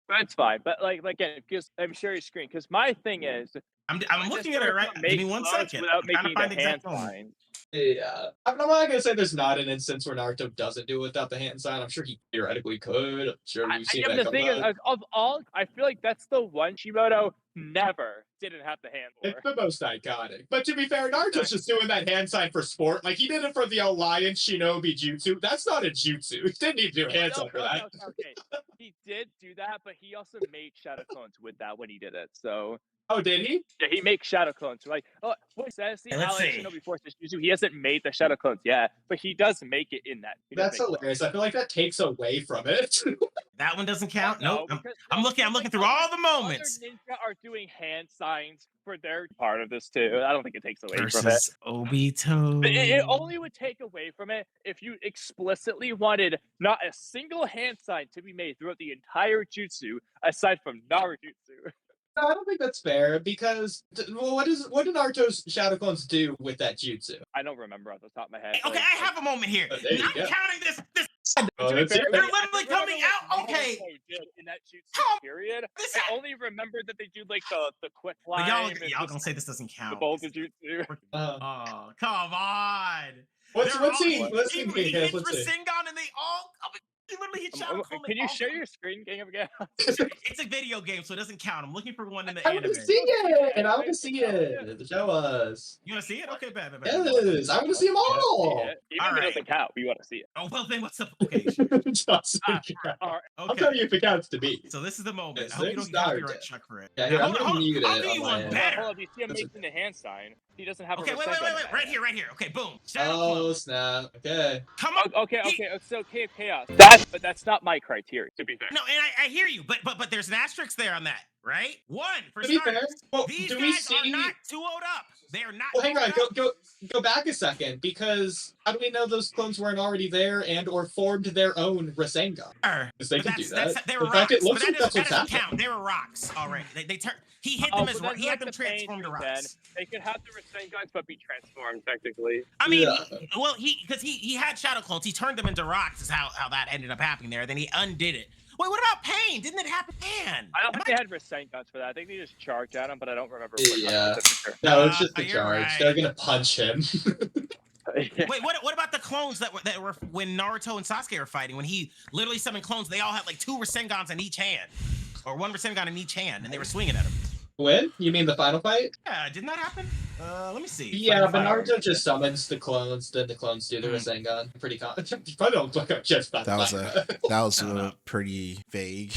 That's fine, but like again, because I'm sharing screen. Because my thing is, I'm when looking does at it Naruto right. make Give me 1 clones second. without I'm trying to making find the the hand exact moment. sign. Yeah. I'm not gonna say there's not an instance where Naruto doesn't do it without the hand sign. I'm sure he theoretically could. I'm sure we've seen Yeah, that but the come thing is, up. of all, I feel like that's the one Shimoto never didn't have the hand It's for. the most iconic. But to be fair, Naruto's just doing that hand sign for sport. Like, he did it for the Alliance Shinobi Jutsu. That's not a jutsu. He didn't need to do a hand sign for that. Okay. He did do that, but he also made shadow clones with that when he did it. So Oh, did he? yeah, he makes shadow clones. Like, what says the Hey, let's Alliance see. Shinobi Forces Jutsu? He hasn't made the shadow clones yet, but he does make it in that. He does That's make it. hilarious. I feel like that takes away from it. That one doesn't count. No, Nope. because I'm looking through all the moments. Other ninja are doing hand signs for their part of this too. I don't think it takes away from it. Versus Obito. But it only would take away from it if you explicitly wanted not a single hand sign to be made throughout the entire jutsu, aside from Narujutsu. No, I don't think that's fair because well, what do Naruto's shadow clones do with that jutsu? I don't remember off the top of my head. Okay, I have a moment here. Oh, there you I'm go. counting this Oh, To be that's fair, it. They're I literally remember coming what out. Okay. Naruto did in that jutsu How- period. This I only remember that they do like the quick but line. y'all and gonna just say this doesn't the count. bold jutsu. Oh, come on. What's They're he? all- Let's he, see. he hits Let's see. Rasengan and they all. He literally hit Shadow Clone. Can you share your screen game again? It's a video game, so it doesn't count. I'm looking for one in the I want anime. to see it. I want to see it. Show us. You want to see it? Okay, bad. Yes, I want to see them all. Even if it doesn't count, we want to see it. Oh well, then what's the okay? Just All right. I'll Okay. tell you if it counts to me. So this is the moment. Yes, I hope you don't it's get copyright started. struck for it. Yeah, here, Now, I'm gonna mute I'll it do on you my one end. better. Hold up, you see him That's making the hand sign. He doesn't have Okay, a wait, Rasengan. right here. Okay, boom. Shadow Oh Clone. snap! Okay. Come on. Okay, He- okay. So chaos. But that's not my criteria. To be fair. No, and I hear you, but there's an asterisk there on that, right? One for To be fair, starters. well, These do we guys are see? not 2-0'd up. They are not. Well, hang on. 2-0'd up. Go back a second, because how do we know those clones weren't already there and or formed their own Rasengan? Because they But can do that. they were In fact, rocks. it looks but like that that's what's doesn't happening. count. They were rocks already. They turned. He hit them as but he had them that's the main transformed to reason. rocks. They could have the Rasengans but be transformed technically. I mean, Yeah. because he had shadow clones. He turned them into rocks. Is how that ended up happening there. Then he undid it. Wait, what about Pain? Didn't it happen? Man, I don't think they had Rasengans for that. I think they just charged at him, but I don't remember. Yeah. What No, it's just the You're charge. right. They're gonna punch him. yeah. Wait, what about the clones that were when Naruto and Sasuke were fighting? When he literally summoned clones, they all had like 2 Rasengans in each hand, or 1 Rasengan in each hand, and they were swinging at him. When? You mean the final fight? Yeah, didn't that happen? Let me see. Yeah, Final but fight. Naruto just summons the clones, then the clones do the Rasengan. Pretty you probably don't look up just that. That was that was No, no. pretty vague.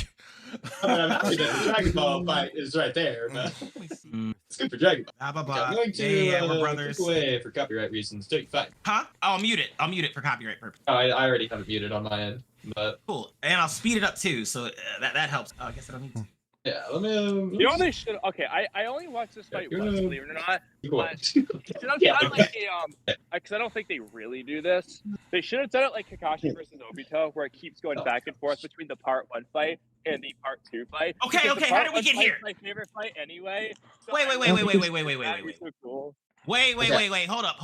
I mean, I'm happy that the Dragon Ball fight is right there, but Let me see. it's good for Dragon Ball. Blah, blah, Okay, blah. I'm going to Yeah, we're take brothers. away for copyright reasons. Take 5. Huh? Oh, I'll mute it. I'll mute it for copyright purposes. Oh, I already have it muted on my end, but Cool. And I'll speed it up too, so that helps. Oh, I guess I don't need to. yeah, let me. You know what they should? Okay, I only watched this fight you're once, gonna- believe it or not. Go on. Should have done like because I don't think they really do this. They should have done it like Kakashi versus Obito, where it keeps going back and forth between the part 1 fight and the part 2 fight. Okay, Because the okay, how part did we 1 get fight here? is my favorite fight anyway. So Wait, I wait, think wait. that'd be so cool. Wait. Okay. Hold up.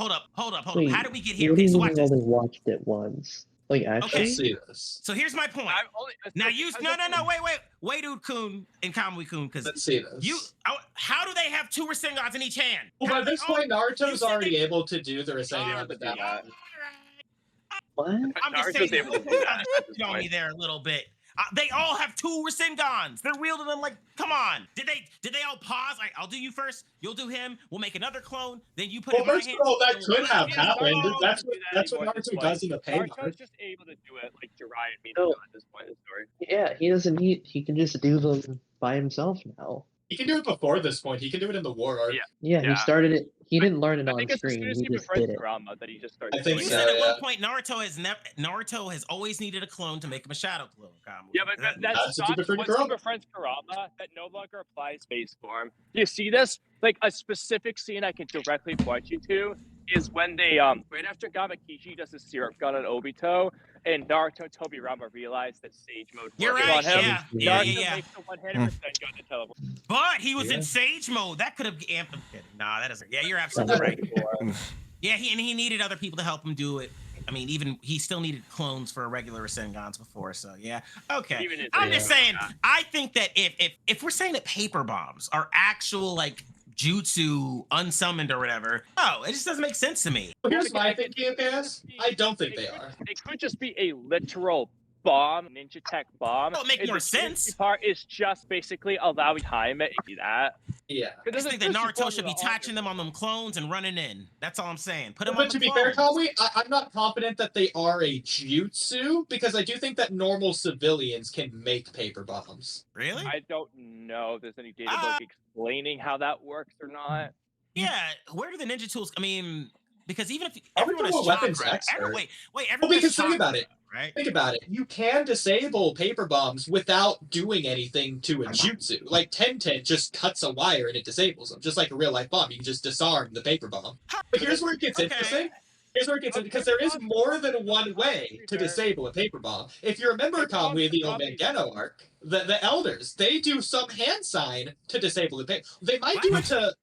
Wait, How did we get here? What do Okay, you so mean watch you this. only watched it once? Like, actually? Let's see this. So here's my point. I'm only, Now you wait, dude, Kun and Kamui Kun, because Let's see this. how do they have 2 Rasengans in each hand? Well, How by do they this all- point, you Naruto's said already they- able to do the Rasengan at that Yeah. point. What? I'm just Naruto's saying, able to do you that at this on me point. there a little bit. They all have 2 Rasengans. They're wielding them like, come on. Did they all pause? Like, I'll do you first. You'll do him. We'll make another clone. Then you put Well, it in my first hand. of all, that and could we'll- have Yeah, happened. Naruto That's doesn't what do that that's what anymore at this Naruto point. does in the pain Naruto's arc. just able to do it like Jiraiya and No. Minato at this point in the story. Yeah, he doesn't need. He can just do them by himself now. He can do it before this point. He can do it in the war arc. Yeah. Yeah, Yeah. he started it. He didn't learn it I on think it's as screen. soon as He he just befriends did it. Kurama that he just started I think You doing said it. at yeah. one point Naruto has always needed a clone to make him a shadow clone. Kamui. Yeah, but That- that That's what you stops prefer to once he Kurama. befriends Kurama. That no longer applies base form. You see this? Like a specific scene I can directly point you to is when they right after Gamakishi does the syrup gun on Obito, and Naruto and Tobirama realize that Sage Mode You're works right. on him. Yeah. Naruto makes the one-handed Rasengan to teleport. But he was Yeah. in Sage mode. That could have amped him. Nah, that doesn't. Yeah, you're absolutely right. Yeah, he needed other people to help him do it. I mean, even he still needed clones for regular Rasengans before. So yeah, okay. Even his I'm just yeah. saying. I think that if we're saying that paper bombs are actual like jutsu unsummoned or whatever, no, it just doesn't make sense to me. Here's my thinking of this. I don't think they are. It could just be a literal bomb, ninja tech bomb. That would make and more the tricky sense. Part is just basically allowing time to do that. Yeah. I just think that Naruto should be touching them on them clones and running in. That's all I'm saying. Put them on But to the be fair, clones. Kamui, I'm not confident that they are a jutsu because I do think that normal civilians can make paper bombs. Really? I don't know if there's any data Ah. explaining how that works or not. Yeah. Where do the ninja tools? I mean, because even if I'm everyone is a weapons chakra, expert. wait, Well, everyone because is think chakra, about it. right? Think about it. You can disable paper bombs without doing anything to a jutsu. Like Tenten just cuts a wire and it disables them, just like a real life bomb. You can just disarm the paper bomb. But here's where it gets Okay. interesting. Here's where it gets because there is more than one way to disable a paper bomb. If you remember Kamui, the Omengeno arc, the elders, they do some hand sign to disable the paper. They might do it to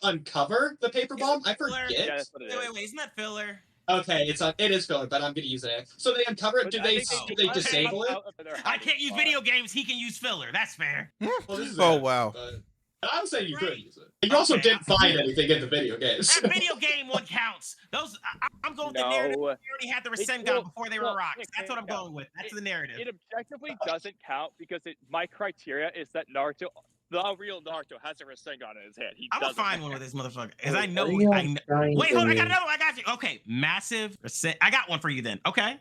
uncover the paper bomb. I Filler. forget. Yeah, that's what it is. Wait, isn't that filler? Okay, it is filler, but I'm gonna use it. So they uncover it. But Do I they think do they cut disable it? out of their I hiding can't use spot. video games. He can use filler. That's fair. Well, this is Oh, it, wow. but I would say you could Great. use it. You also Okay. didn't find anything in the video games. That video game one counts. Those I'm going with the narrative. No, We already had the It- Rasengan well, before they were well, rocks. That's what I'm yeah. going with. That's the narrative. it objectively doesn't count because my criteria is that Naruto, the real Naruto, has a Rasengan in his hand. I'm gonna doesn't. find one with this motherfucker, because I Are know. you I know. trying Wait, hold on. I got to- another one. I got you. Okay, massive. I got one for you then. Okay.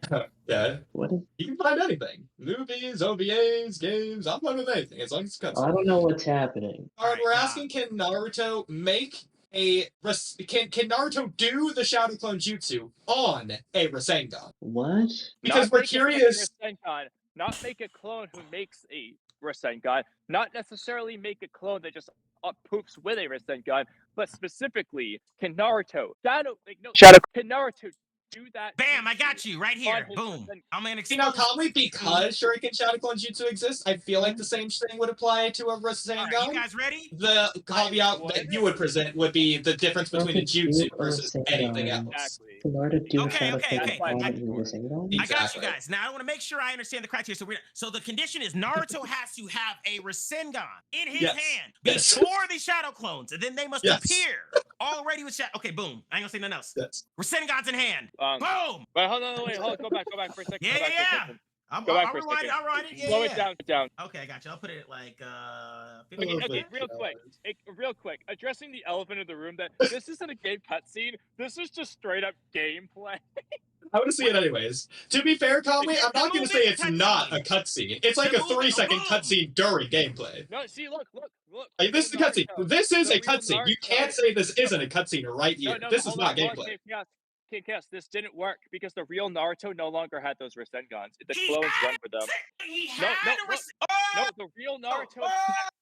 Yeah, What is? you can find anything. Movies, OVAs, games. I'm fine with anything as long as it's cuts. I don't know what's happening. Alright, Alright, we're nah. asking, can Naruto make can Naruto do the Shadow Clone Jutsu on a Rasengan? What? Because Not we're make a curious. Rasengan, not make a clone who makes a Rasengan, not necessarily make a clone that just poops with a Rasengan, but specifically, can Naruto can Naruto do that? Bam! I jutsu got you right here. on his Boom. Rasengan? I'm gonna See now, expose. Conley, because Shuriken Shadow Clone Jutsu exists, I feel like the same thing would apply to a All Rasengan. right, you guys ready? The caveat would. that you would present would be the difference between a Naruto do jutsu a versus Rasengan. anything else. Exactly. Can Naruto do Okay, Shadow okay, Clone okay. while That's using fine. Rasengan? I got you Exactly. guys. Now I want to make sure I understand the criteria. So the condition is Naruto has to have a Rasengan in his Yes. hand Yes. before the shadow clones, and then they must Yes. appear already with shadow. Okay, boom. I ain't gonna say nothing else. Yes. Rasengan's in hand. But Boom. hold on, wait, hold on, go back for a second. Yeah, go back yeah, for a yeah. second. I'll Go back for a rewind it. second. I'll rewind it. Yeah, Slow yeah. it down. Okay, I got you. I'll put it at like 50 Okay, seconds. real quick, addressing the elephant in the room that this isn't a game cutscene. This is just straight up gameplay. I want to see it anyways. To be fair, Conley, I'm not going to say it's not a cutscene. It's like a 3-second cutscene during gameplay. No, see, look. Like, this is a cutscene. This is a cutscene. You can't say this isn't a cutscene right here. This is not gameplay. King Chaos, this didn't work because the real Naruto no longer had those Rasengans. The He clones had run with them. He No, had no, a no, Rasengan. No, the real Naruto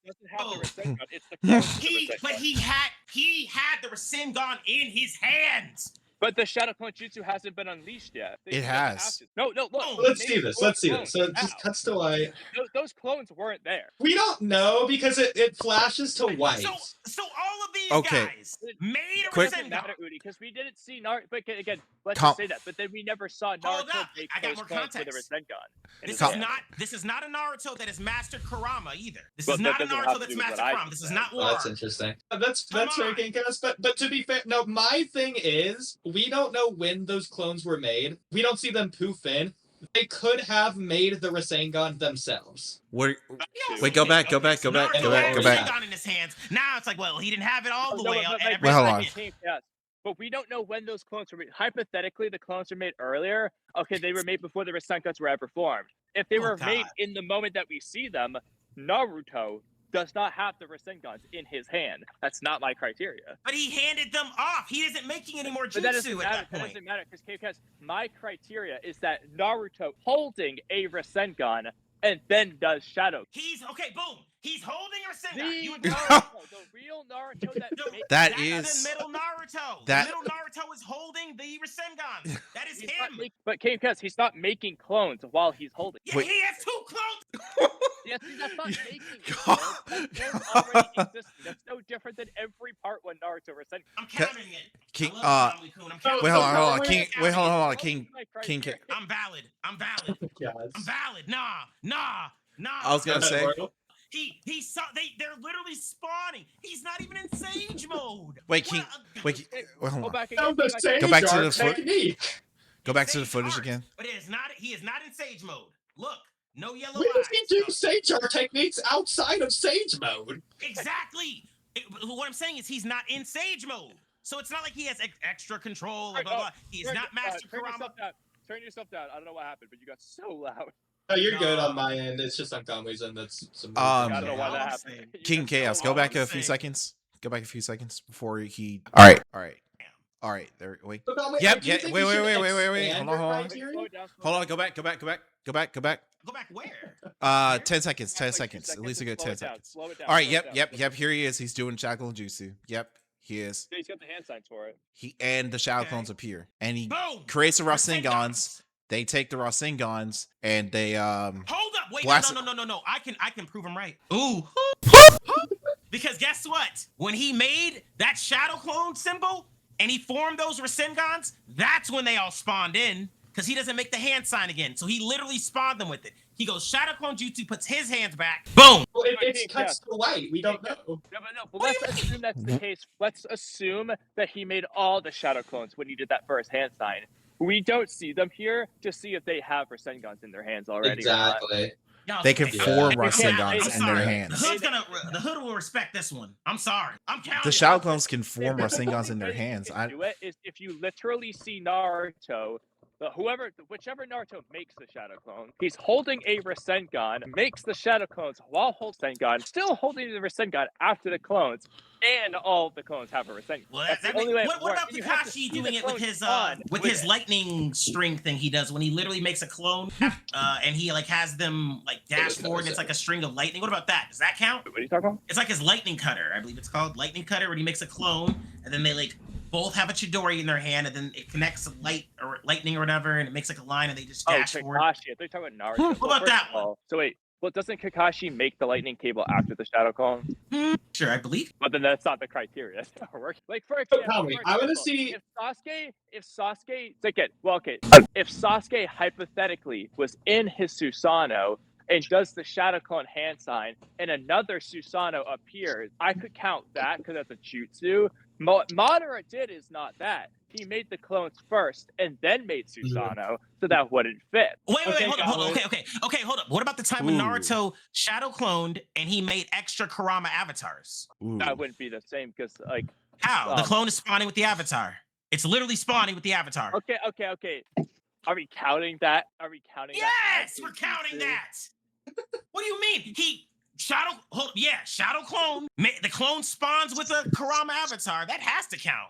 doesn't have the Rasengan. It's the He, clones. with the but Rasengan. he had the Rasengan in his hands. But the Shadow Clone Jutsu hasn't been unleashed yet. It has. No, look. Let's they see made this. those Let's see this. clones So it just now. cuts to white. Those clones weren't there. We don't know because it flashes to white. So all of these Okay. guys made a Quick- Doesn't matter, Rasengan. Udi, because we didn't see Naruto. But again, let's Com- just say that. But then we never saw Hold Naruto up, make I got those more clones with a context. Rasengan. in his This is hand. not. This is not a Naruto that has mastered Kurama either. This But is that not a doesn't have Naruto to that's do with mastered what I Kurama. This is said. not Oh, war. that's interesting. That's Come very on. Genkas. But to be fair, no. My thing is, we don't know when those clones were made. We don't see them poof in. They could have made the Rasengan themselves. Wait, Yeah, go okay, back, go okay, back, so go back, Naruto go back, had go a back. Rasengan in his hands. Now it's like, well, he didn't have it all the No, way. but- Every Well, hold on. second. Yes. But we don't know when those clones were made. Hypothetically, the clones were made earlier. Okay, they were made before the Rasengans were ever formed. If they Oh, were made God. in the moment that we see them, Naruto does not have the Rasengans in his hand. That's not my criteria. But he handed them off. He isn't making any more But that doesn't jutsu matter. at that point. Doesn't matter because my criteria is that Naruto holding a Rasengan and then does Shadow. He's okay. Boom. He's holding a The Rasengan. You Naruto, the real Naruto that No, made That That's is the middle Naruto. that- The middle Naruto is holding the Rasengans. That is he's not him. but Because he's not making clones while he's holding. Yeah, Wait. he has 2 clones. Yes, that's not making God. clones. That clones already exist. That's no different than every part when Naruto Rasengan. I'm counting it. King, I love Conley Kun. I'm counting wait, it. hold on, hold on, Wait, King, wait, hold on, hold on, That's King, my King, criteria. I'm valid. I'm valid. Yes. I'm valid. Nah. I was gonna say, He saw they're literally spawning. He's not even in Sage mode. wait, King, What? wait, hold Go on, back That again. was the same Go back to jar the foot- technique. go back to the Sage footage art, again. But he is not in Sage mode. Look, no yellow We eyes. can do Sage Art techniques outside of Sage mode. Exactly. What I'm saying is he's not in Sage mode. So it's not like he has extra control. Blah, Turn- blah, blah. He's turn- not mastered turn Kurama. yourself down. Turn yourself down. I don't know what happened, but you got so loud. No, you're good No. on my end. It's just on Conway's end. That's some. Um, I don't know why all that I'm happened. saying. You King got so Chaos, go loud. back I'm a few saying. seconds. Go back a few seconds before he. All right, all right. There, wait. So, Conway, Yep, do you yeah, think wait, we wait, should wait, wait, wait, wait. expand Hold on, our hold on. criteria? Slow it down, slow Hold it on, go back. Go back where? 10 seconds, down. 10 Like 2 seconds. At least a and good slow 10 it down, seconds. slow it down, All right, slow it yep. down. Here he is. He's doing Shackle and Jutsu. Yep, he is. Yeah, he's got the hand signs for it. And the Shadow Okay. Clones appear. And he Boom. creates the Rasengans. Rasengans. They take the Rasengans and they Hold up. Wait, Blast- no. I can prove him right. Ooh. Because guess what? When he made that shadow clone symbol, and he formed those Rasengans, that's when they all spawned in, because he doesn't make the hand sign again. So he literally spawned them with it. He goes Shadow Clone Jutsu, puts his hands back, boom. Well, it's cuts to white. We don't know. No, but let's assume that's the case. Let's assume that he made all the Shadow Clones when he did that first hand sign. We don't see them here to see if they have Rasengans in their hands already. Exactly. Y'all, They can okay, form Yeah. Rasengans I'm in their sorry. hands. The Hood will respect this one. I'm sorry. I'm counting. The Shadow Clones can form Rasengans in their hands. Do it is if you literally see Naruto, whichever Naruto makes the Shadow Clone, he's holding a Rasengan, makes the Shadow Clones while holding Rasengan, still holding the Rasengan after the clones, and all the clones have a Rasengan. Well, That's the only way it what works. about And you have to Kakashi see doing the it with clones his lightning string thing he does when he literally makes a clone and he like has them like dash forward and it's like a string of lightning? What about that? Does that count? What are you talking about? It's like his lightning cutter, I believe it's called lightning cutter, where he makes a clone and then they like both have a Chidori in their hand and then it connects lightning or whatever and it makes like a line and they just dash forward. Kakashi. They're talking about Naruto. What about that one? So wait, well, doesn't Kakashi make the lightning cable after the Shadow Clone? Sure, I believe. But then that's not the criteria. That's not working. Like for So example, tell me, I want to see. if Sasuke, if Sasuke hypothetically was in his Susanoo and does the Shadow Clone hand sign, and another Susanoo appears, I could count that because that's a jutsu. Madara did is not that. He made the clones first and then made Susanoo, so that wouldn't fit. Wait, Okay, hold on. Okay, hold up. What about the time when Naruto shadow cloned and he made extra Kurama avatars? Ooh. That wouldn't be the same because like. How? The clone is spawning with the avatar. It's literally spawning with the avatar. Okay. Are we counting that? Yes, we're counting that. What do you mean? Shadow clone. The clone spawns with a Kurama avatar. That has to count,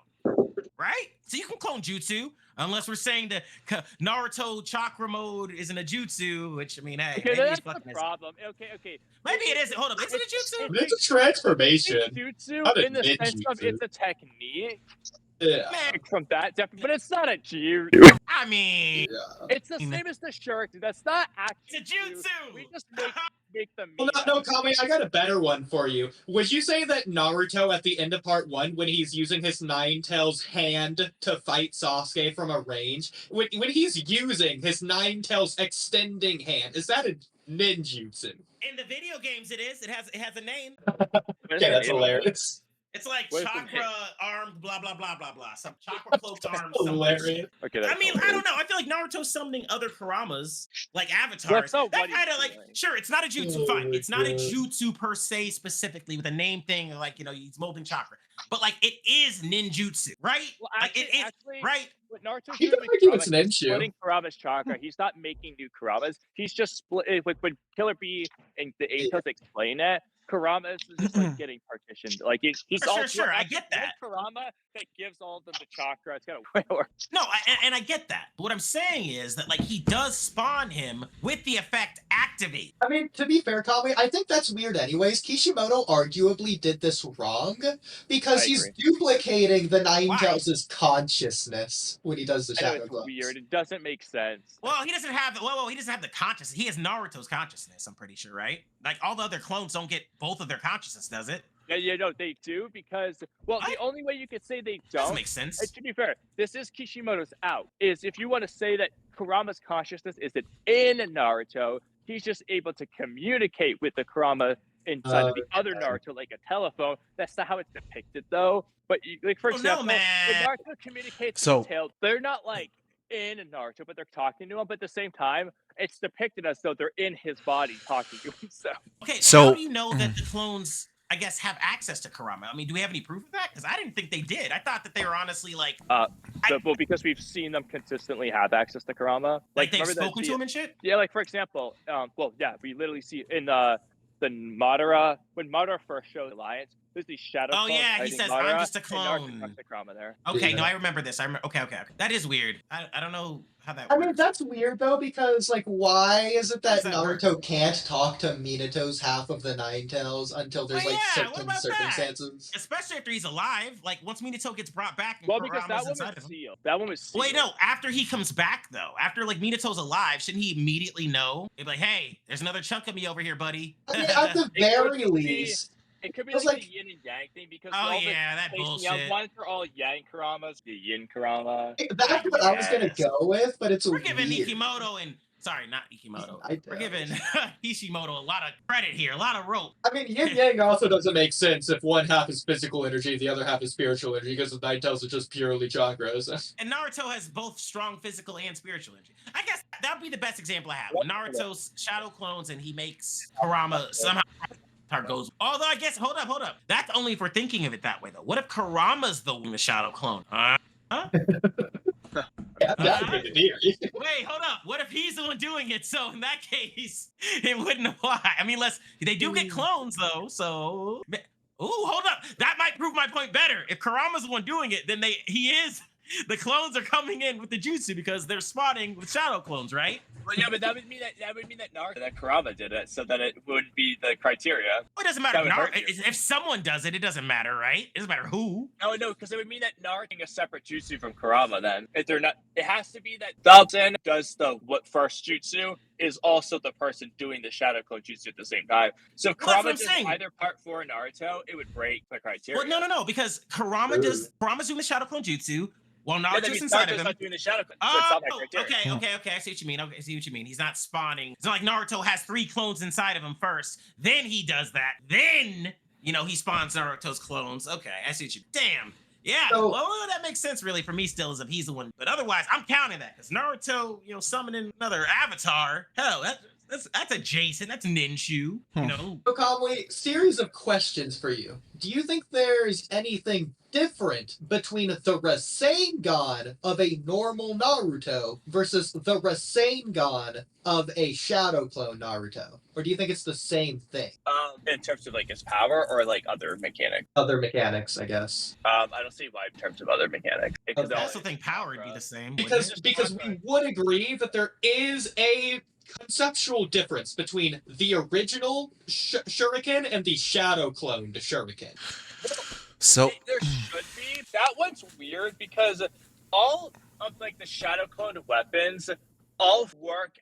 right? So you can clone jutsu, unless we're saying that Naruto chakra mode isn't a jutsu, which I mean, hey, Okay, maybe that's it's the fucking problem. Okay. Maybe it isn't. Hold up, is it a jutsu? It's a transformation. It's Not jutsu a in the sense of ninjutsu. it's a technique. Yeah. Man, from that, but it's not a jutsu. I mean, It's the same as the shirt. That's not actually. it's a jutsu. We just make them. Well, no, Kami, I got a better one for you. Would you say that Naruto at the end of part 1, when he's using his Nine Tails hand to fight Sasuke from a range, when he's using his Nine Tails extending hand, is that a ninjutsu? In the video games, it is. It has a name. Okay, that's hilarious. It's like What is the chakra armed, blah blah blah blah blah. Some chakra cloaked arms. some Hilarious. Okay. I mean, I don't know. I feel like Naruto's summoning other Kuramas, like avatars. That's not That what he's kind of like, doing. sure, it's not a jutsu, Oh fine. my It's not a God. jutsu per se, specifically with a name thing, like he's molding chakra. But like, it is ninjutsu, right? Well, Like it is, actually, right? what Naruto's You doing can with argue it's Kurama, an he's issue. splitting Kurama's chakra. He's not making new Kuramas. He's just split. Like when Killer Bee and the Eitos explain it, Kurama is just like getting partitioned. Like he's Sure, I get that. Kurama that gives all of them the chakra. It's kind of weird. No, and I get that. But what I'm saying is that like he does spawn him with the effect activate. I mean, to be fair, Kami, I think that's weird anyways. Kishimoto arguably did this wrong because I he's agree. duplicating the Nine Why? Tails' consciousness when he does the I know Shadow it's Clones. weird. It doesn't make sense. Well, he doesn't have he doesn't have the consciousness. He has Naruto's consciousness, I'm pretty sure, right? Like all the other clones don't get both of their consciousness, does it? Yeah, no, they do because the What? only way you could say they Doesn't don't. make sense. And to be fair, this is Kishimoto's out. Is if you want to say that Kurama's consciousness isn't in Naruto, he's just able to communicate with the Kurama inside of the other Naruto like a telephone. That's not how it's depicted, though. But like for Oh, no, example, when man. Naruto communicates So- with Tails, they're not like in Naruto, but they're talking to him. But at the same time, it's depicted as though they're in his body talking to him. So Okay, So- how do you know that the clones, I guess, have access to Kurama? I mean, do we have any proof of that? Because I didn't think they did. I thought that they were honestly like because we've seen them consistently have access to Kurama. they've remember that spoken to scene- him and shit. Yeah, like for example, we literally see in the Madara when Madara first showed Alliance, there's these shadow. Oh, clones yeah, he fighting says, "I'm Madara, just a and Naruto clone." talks to Kurama there. Okay, no, Yeah. I remember this. Okay. That is weird. I don't know how that I works. mean, that's weird though, because like, why is it that How does that work? Naruto can't talk to Minato's half of the Nine Tails until there's Oh, like yeah, what certain about that? circumstances? Especially after he's alive. Like once Minato gets brought back and Well, because Kurama's that one inside was of him. sealed. That one was sealed. Wait, no. After he comes back, though, after like Minato's alive, shouldn't he immediately know? He'd be like, "Hey, there's another chunk of me over here, buddy." I mean, at the It would very be- least, It could be It's like like- the yin and yang thing because Oh all yeah, that the facing bullshit. ones are all yang Kuramas, the yin Kurama. That's what I was gonna Yes. go with, but it's We're giving weird. Ikimoto and not Ikimoto. I We're know. giving Kishimoto a lot of credit here, a lot of rope. I mean, yin yang also doesn't make sense if one half is physical energy, the other half is spiritual energy, because the Nightales are just purely chakras. And Naruto has both strong physical and spiritual energy. I guess that would be the best example I have. When Naruto's shadow clones and he makes Kurama somehow goes. Although I guess hold up. That's only if we're thinking of it that way though. What if Kurama's the shadow clone? Yeah, that'd be the theory. Wait, hold up. What if he's the one doing it? So in that case, it wouldn't apply. I mean, they do get clones though. So, hold up. That might prove my point better. If Kurama's the one doing it, then he is. The clones are coming in with the jutsu because they're spawning with shadow clones, right? Well, yeah, but that would mean that Naruto, that Kurama did it, so that it wouldn't be the criteria. Well, it doesn't matter. That would hurt you. If someone does it, it doesn't matter, right? It doesn't matter who. No, because it would mean that Naruto getting a separate jutsu from Kurama. Then, if they're not, it has to be that Dalton does the first jutsu is also the person doing the shadow clone jutsu at the same time. So if Well, that's Kurama what I'm does saying. either part 4 Naruto, it would break the criteria. Well, no, because Kurama's doing the shadow clone jutsu while Yeah, that Naruto's means inside of Naruto's him. not doing the shadow clone, so it's not that criteria. Okay. I see what you mean. I see what you mean. He's not spawning. It's not like Naruto has 3 clones inside of him first. Then he does that. Then, he spawns Naruto's clones. Okay, I see what you mean. Damn. Yeah, So- well, that makes sense really for me still, is if he's the one. But otherwise, I'm counting that because Naruto, summoning another avatar. Hell, that's adjacent. That's Ninshu. So, Conway, series of questions for you. Do you think there's anything different between the Rasengan of a normal Naruto versus the Rasengan of a shadow clone Naruto? Or do you think it's the same thing? In terms of like his power or like other mechanics. Other mechanics, I guess. I don't see why in terms of other mechanics. Because I also think power would be the same. wouldn't Because it? because we would agree that there is a conceptual difference between the original Shuriken and the shadow cloned Shuriken. So there should be. That one's weird because all of like the shadow cloned weapons all work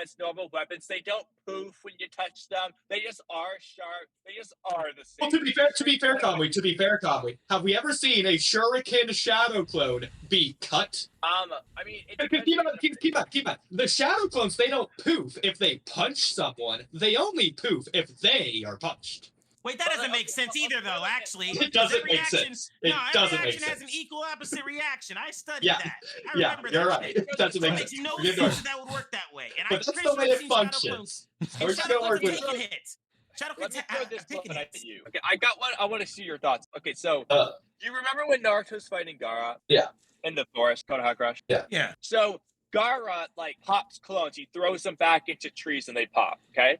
as normal weapons. They don't poof when you touch them. They just are sharp. They just are the same. Well, to be fair, Conway, have we ever seen a Shuriken shadow clone be cut? I mean, it Keep up. The shadow clones, they don't poof if they punch someone. They only poof if they are punched. Wait, that doesn't make sense either, though. Actually, It doesn't Every make reaction- sense. It no, every doesn't make reaction has sense. an equal opposite reaction. I studied Yeah. that. I Yeah, remember you're that right. shit. It doesn't It make makes sense. no You're sense right. that would work that way. And But I'm that's pretty the sure way I've it seen Shadow functions. Clones- We're Shadow still Clones working have with taken hits. Shadow Let Clones me throw have this taken one at hits. you. Okay, I got one. I want to see your thoughts. Okay, so Uh, you remember when Naruto's fighting Gaara? Yeah. In the forest, Konoha Crush. Yeah. So Gaara like pops clones. He throws them back into trees and they pop. Okay.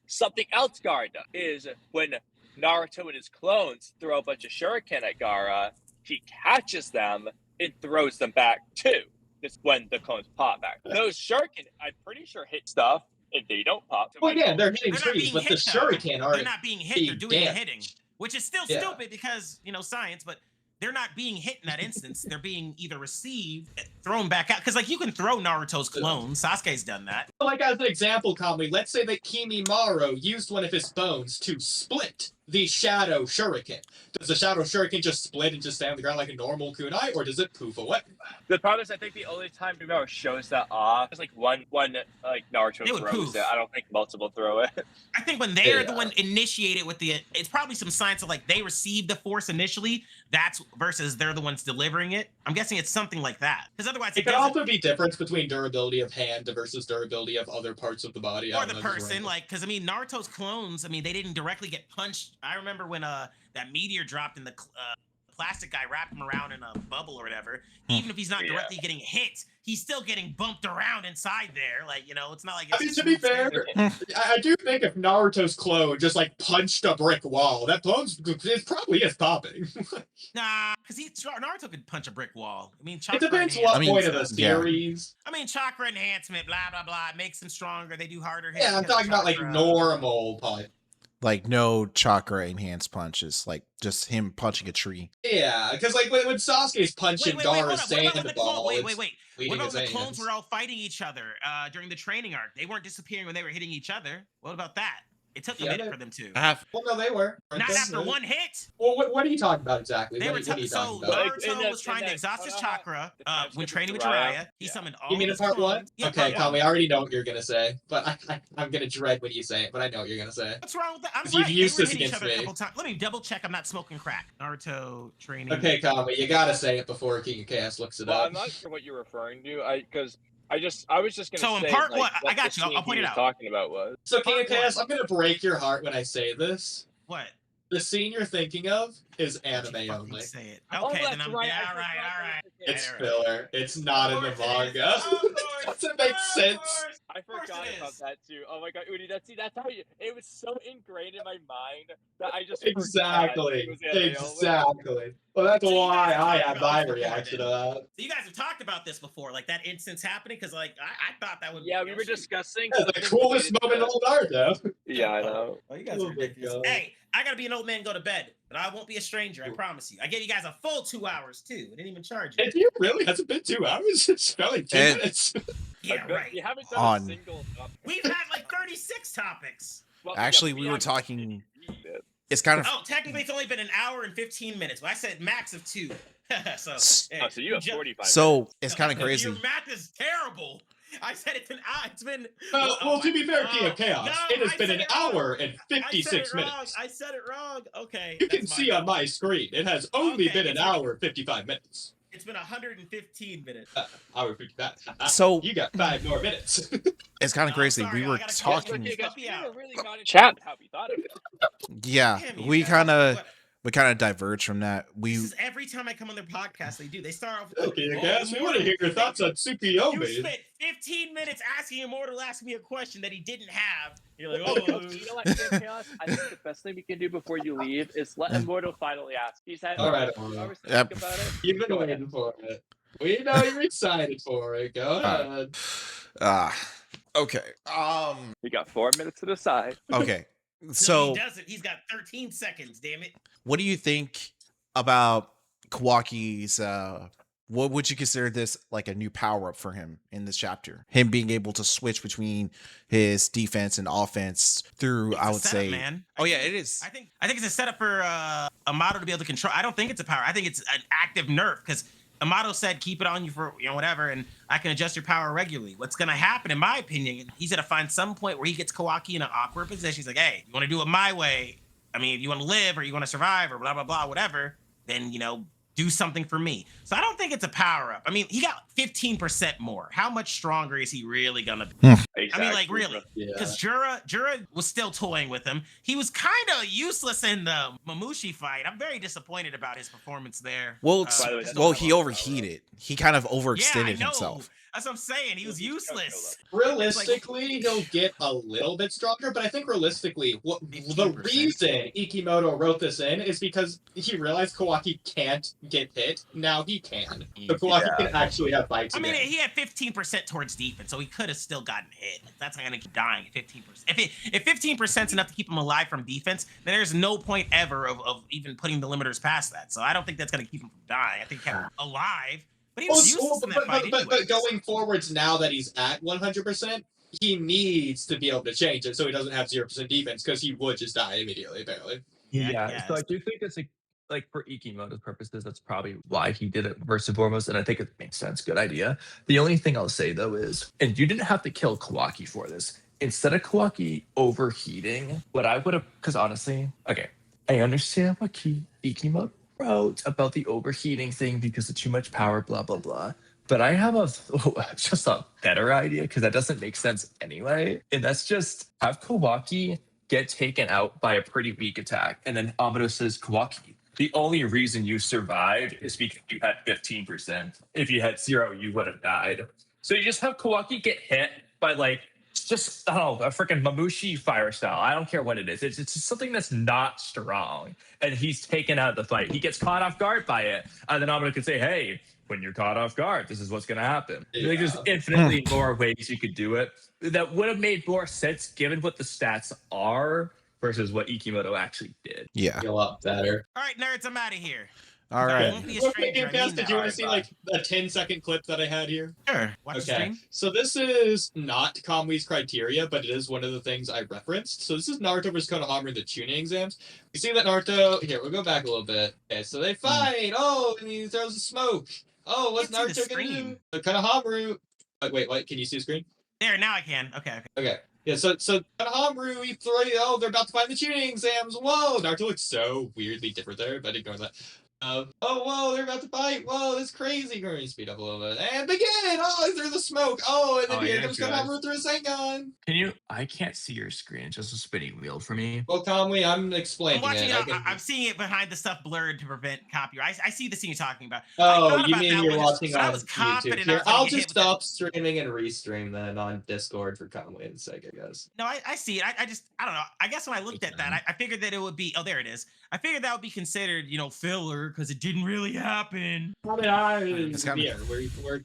Something else Gaara does is when Naruto and his clones throw a bunch of shuriken at Gaara, he catches them and throws them back too. That's when the clones pop back. Those shuriken, I'm pretty sure, hit stuff and they don't pop. Well, yeah, they're hitting They're not trees, being but the hit, though. Shuriken are. They're not being hit. They're being doing the damaged. hitting, which is still Yeah. stupid because science. But they're not being hit in that instance. They're being either received, thrown back out. Because you can throw Naruto's clones. Sasuke's done that. Like, as an example, Conway, let's say that Kimimaro used one of his bones to split the Shadow Shuriken. Does the Shadow Shuriken just split and just stay on the ground like a normal kunai, or does it poof away? The problem is, I think the only time Naruto shows that off is like one like Naruto They would throws poof. it. I don't think multiple throw it. I think when they're the Yeah. one initiated with it's probably some science of like they received the force initially. That's versus they're the ones delivering it. I'm guessing it's something like that. Because otherwise, It could doesn't- also be difference between durability of hand versus durability of other parts of the body. I or don't the know, just person, random. like, because Naruto's clones, they didn't directly get punched. I remember when that meteor dropped and the plastic guy wrapped him around in a bubble or whatever. Even if he's not Yeah. directly getting hit, he's still getting bumped around inside there. Like, it's not like it's I mean, a to be smooth fair, sailing. I do think if Naruto's clone just like punched a brick wall, that clone's it probably is popping. Nah, because Naruto could punch a brick wall. It chakra depends enhancement. what I mean, point of the yeah. series. Chakra enhancement, blah blah blah, it makes them stronger. They do harder hits. Yeah, I'm because of talking about like chakra. normal punch. like no chakra enhanced punches, like just him punching a tree. Yeah, because like when Sasuke's punching Wait, hold Gaara's up. What about when the clone- sandball, Wait. it's What bleeding about his when the clones hands. were all fighting each other during the training arc? They weren't disappearing when they were hitting each other. What about that? It took a Yeah, minute they- for them to. I have Well, no, they were. Not after one hit. Well, what are you talking about exactly? They What, were what are you so talking about? Like, in Naruto that- was in trying to that exhaust his Konoha, chakra the time when skip training with with Jiraiya. Jiraiya. He Yeah. summoned all You mean in his part one? clones. Yeah, Okay, part one. Kami, I already know what you're gonna say, but I'm gonna dread when you say it. But I know what you're gonna say. What's wrong with that? I'm 'Cause right. you've used They were this hitting each against other a me. couple times. Let me double check. I'm not smoking crack. Naruto training. Okay, Kami, you gotta say it before King of Chaos looks it Well, up. I'm not sure what you're referring to. I was just gonna So in say part like, one, I what got the you. I'll scene point he it was out. talking about was. So, King of Part Chaos, one. I'm gonna break your heart when I say this. What? The scene you're thinking of is Did you anime fucking only. say it? Oh, Okay, that's then I'm right, yeah, I all right, forgot all that right. was the It's Yeah, filler. It's not in the Of course it is. manga. Of course. Doesn't make Of sense. course. I course forgot it about is. that too. Oh my god, Udi, that's how you. It was so ingrained in my mind that I just Exactly. forgot it was anime only. Exactly. Well, that's So you why guys I talked had about my this before, reaction to then. that. So you guys have talked about this before, like that instance happening, because like I thought that would. Yeah, you we know, were shoot. discussing Yeah, the something coolest related moment to- in all Naruto. Yeah, I know. Oh, you guys Oh are my ridiculous. God. Hey, I gotta be an old man and go to bed, but I won't be a stranger. I promise you. I gave you guys a full 2 hours too. I didn't even charge you. If you really has it been 2 hours? It's probably 2 And- minutes. Yeah, right. You haven't done On- a single topic. We've had like 36 topics. Well, Actually, but we were haven't talking- finished it. it's kind of Oh, technically it's only been an hour and 15 minutes, but I said max of 2. so, hey, Oh, so you have ju- 45 so minutes. it's kind of Your crazy. math is terrible. I said it's been. Well, to be fair, King of Chaos, no, it has I been said an it wrong. hour and I said 56 it wrong. minutes. I said it wrong. Okay. You can that's see my on bad. my screen, it has only Okay, been an it's- hour and 55 minutes. It's been 115 minutes. Hour 55. So- you got 5 more minutes. It's kind of No, crazy. sorry, we I were gotta catch talking. up. Okay, guys, Help me we out. never really got into Chat. how we thought of it. Yeah, Damn you we guys. kind of What- diverged from that. We This is every time I come on their podcast, they do. They start off with, Okay, "Oh, guys, we want to hear your thoughts on You Tsukiyomi. spent 15 minutes asking Immortal to ask me a question that he didn't have. You're like, oh, You know what, King Chaos? I think the best thing we can do before you leave is let Immortal finally ask. He's had All right, hours to Yep. think about it. You've been Go ahead. waiting for it. We know you're excited for it. Go ahead. okay. We got 4 minutes to decide. Okay. no, So he doesn't. He's got 13 seconds. Damn it. what do you think about Kawaki's what would you consider this like a new power up for him in this chapter? Him being able to switch between his defense and offense through, It's I a would setup, say. man. Oh yeah, it is. I think it's a setup for Amato to be able to control. I don't think it's a power. I think it's an active nerf because Amato said keep it on you for whatever, and I can adjust your power regularly. What's gonna happen, in my opinion, he's gonna find some point where he gets Kawaki in an awkward position. He's like, hey, you want to do it my way? I mean, if you want to live or you want to survive or blah blah blah, whatever, then do something for me. So I don't think it's a power up. I mean, he got 15% more. How much stronger is he really gonna be? I mean, like really, Yeah. because Jura was still toying with him. He was kind of useless in the Mamushi fight. I'm very disappointed about his performance there. Well, By the way, that's well, not he about overheated. He kind of yeah, I overextended know. himself. That's what I'm saying. He was He's got useless. Realistically, he'll get a little bit stronger, but I think realistically, the 15%. reason Ikimoto wrote this in is because he realized Kawaki can't get hit. Now he can. So Kawaki can actually have fights I mean, again. he had 15% towards defense, so he could have still gotten hit. That's not gonna keep dying at 15%. If 15% is enough to keep him alive from defense, then there's no point ever of even putting the limiters past that. So I don't think that's gonna keep him from dying. I think he kept him alive, but he was useless in that fight but anyways. going forwards, now that he's at 100%, he needs to be able to change it so he doesn't have 0% defense because he would just die immediately, apparently. Yeah, I Yeah, so I guess. do think it's like for Ikimoto's purposes, that's probably why he did it first and foremost, and I think it makes sense. Good idea. The only thing I'll say though is, and you didn't have to kill Kawaki for this. Instead of Kawaki overheating, what I would have, because honestly, okay, I understand what Ikimoto wrote about the overheating thing because of too much power, blah blah blah. But I have just a better idea because that doesn't make sense anyway, and that's just have Kawaki get taken out by a pretty weak attack, and then Amato says, Kawaki, the only reason you survived is because you had 15%. If you had 0, you would have died. So you just have Kawaki get hit by just a freaking Mamushi fire style. I don't care what it is. It's just something that's not strong, and he's taken out of the fight. He gets caught off guard by it, and then Amato could say, hey, when you're caught off guard, this is what's going to happen. Yeah. There's infinitely more ways you could do it that would have made more sense given what the stats are versus what Ikimoto actually did. Yeah. Feel up better. All right, nerds, I'm out of here. All I right. won't be a Real quick, stranger. I Gamecast, mean did that. you want to see Alright, like a 10-second clip that I had here? Sure. Watch the Okay, stream. so this is not Kamui's criteria, but it is one of the things I referenced. So this is Naruto versus Konohamaru in the tuning exams. You see that Naruto, here, we'll go back a little bit. Okay, so they fight, oh, and he throws the smoke. Oh, what's Can't see the Naruto gonna do? screen. So Konohamaru, wait, what, can you see the screen? There, now I can. Okay. Okay. Yeah, so Konohamaru, he oh, they're about to find the tuning exams. Whoa, Naruto looks so weirdly different there, but ignore that. Oh, whoa, they're about to fight. Whoa, that's crazy. Going to speed up a little bit. And begin! Oh, through the smoke. Oh, and then Oh, here yeah, comes guys. Konohamaru through his Sengon. Can you? I can't see your screen. It's just a spinning wheel for me. Well, Kamui, I'm I'm explaining watching it. it. I'm seeing it behind the stuff blurred to prevent copyright. I see the scene you're talking about. I Oh, thought you about mean that you're one, watching so I on was YouTube? confident I Here, was gonna I'll get hit just with that. stop streaming and restream then on Discord for Kamui and Sega, guys. No, I see it. I don't know. I guess when I looked at that, I figured that it would be. Oh, there it is. I figured that would be considered, filler because it didn't really happen. It's kinda- Yeah,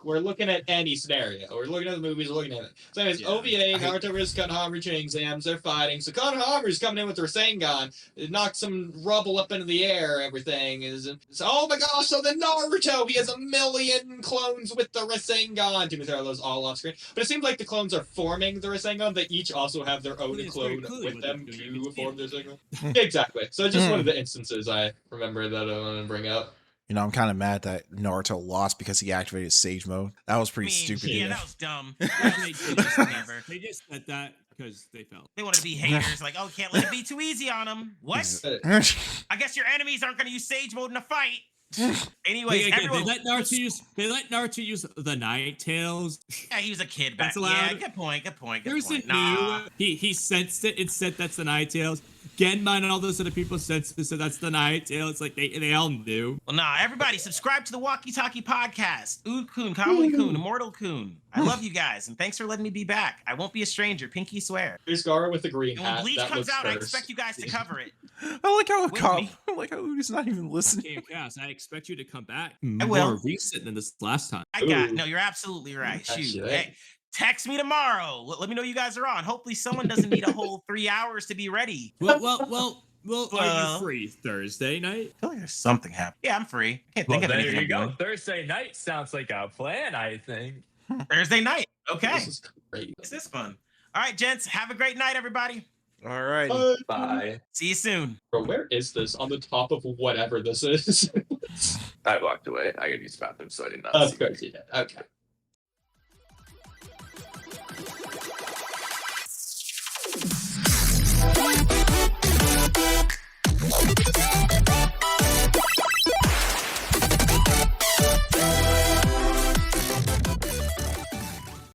we're looking at any scenario. We're looking at the movies, we're looking at it. So anyways, OVA, Naruto versus Konohamaru tuning exams, they're fighting. So Konohamaru's coming in with the Rasengan. It knocks some rubble up into the air, everything is oh my gosh, so then Naruto, he has 1,000,000 clones with the Rasengan. To throw those all off screen. But it seems like the clones are forming the Rasengan. They each also have their own it's very clone clearly with what them they're doing. to It's form their beautiful. Rasengan. Exactly. So it's just one of the instances I remember that I want to bring up. I'm kind of mad that Naruto lost because he activated Sage Mode. That was pretty stupid. Yeah, of that was dumb. They just, Whatever. they just said that because they felt. They want to be haters, like, oh, can't let it be too easy on them. What? Ex- I guess your enemies aren't going to use Sage Mode in a fight. They, Anyways, again, everyone. they let Naruto use the Night Tails. Yeah, he was a kid back. That's Yeah, allowed. good point. Good point. Good There's point. a Nah. new. He sensed it and said that's the Night Tails. Genma and all those other people sensed it, so that's the Night Tail. It's like they all knew. Well, nah, everybody subscribe to the Walkie Talkie Podcast. Ood-kun, Kamui-kun, Immortal-kun. I love you guys, and thanks for letting me be back. I won't be a stranger, pinky swear. Here's Gara with the green And when hat. Bleach that comes looks out, I first. expect you guys to cover it. I like how With me. I like how Udi's not even listening. Game Cast, I expect you to come back I will. more recent than this last time. No, Ooh. you're absolutely right. Shoot. Actually. Hey, text me tomorrow. Let me know you guys are on. Hopefully someone doesn't need a whole 3 hours to be ready. Well, are Well. you free Thursday night? I feel like there's something happening. Yeah, I'm free. I can't think of anything. I'm doing. Thursday night sounds like a plan, I think. Thursday night. Okay. This is great. This is fun. All right, gents. Have a great night, everybody. All right. Bye. See you soon. Bro, where is this? On the top of whatever this is. I walked away. I gotta use the bathroom, so I did not. Of see course you did. Okay.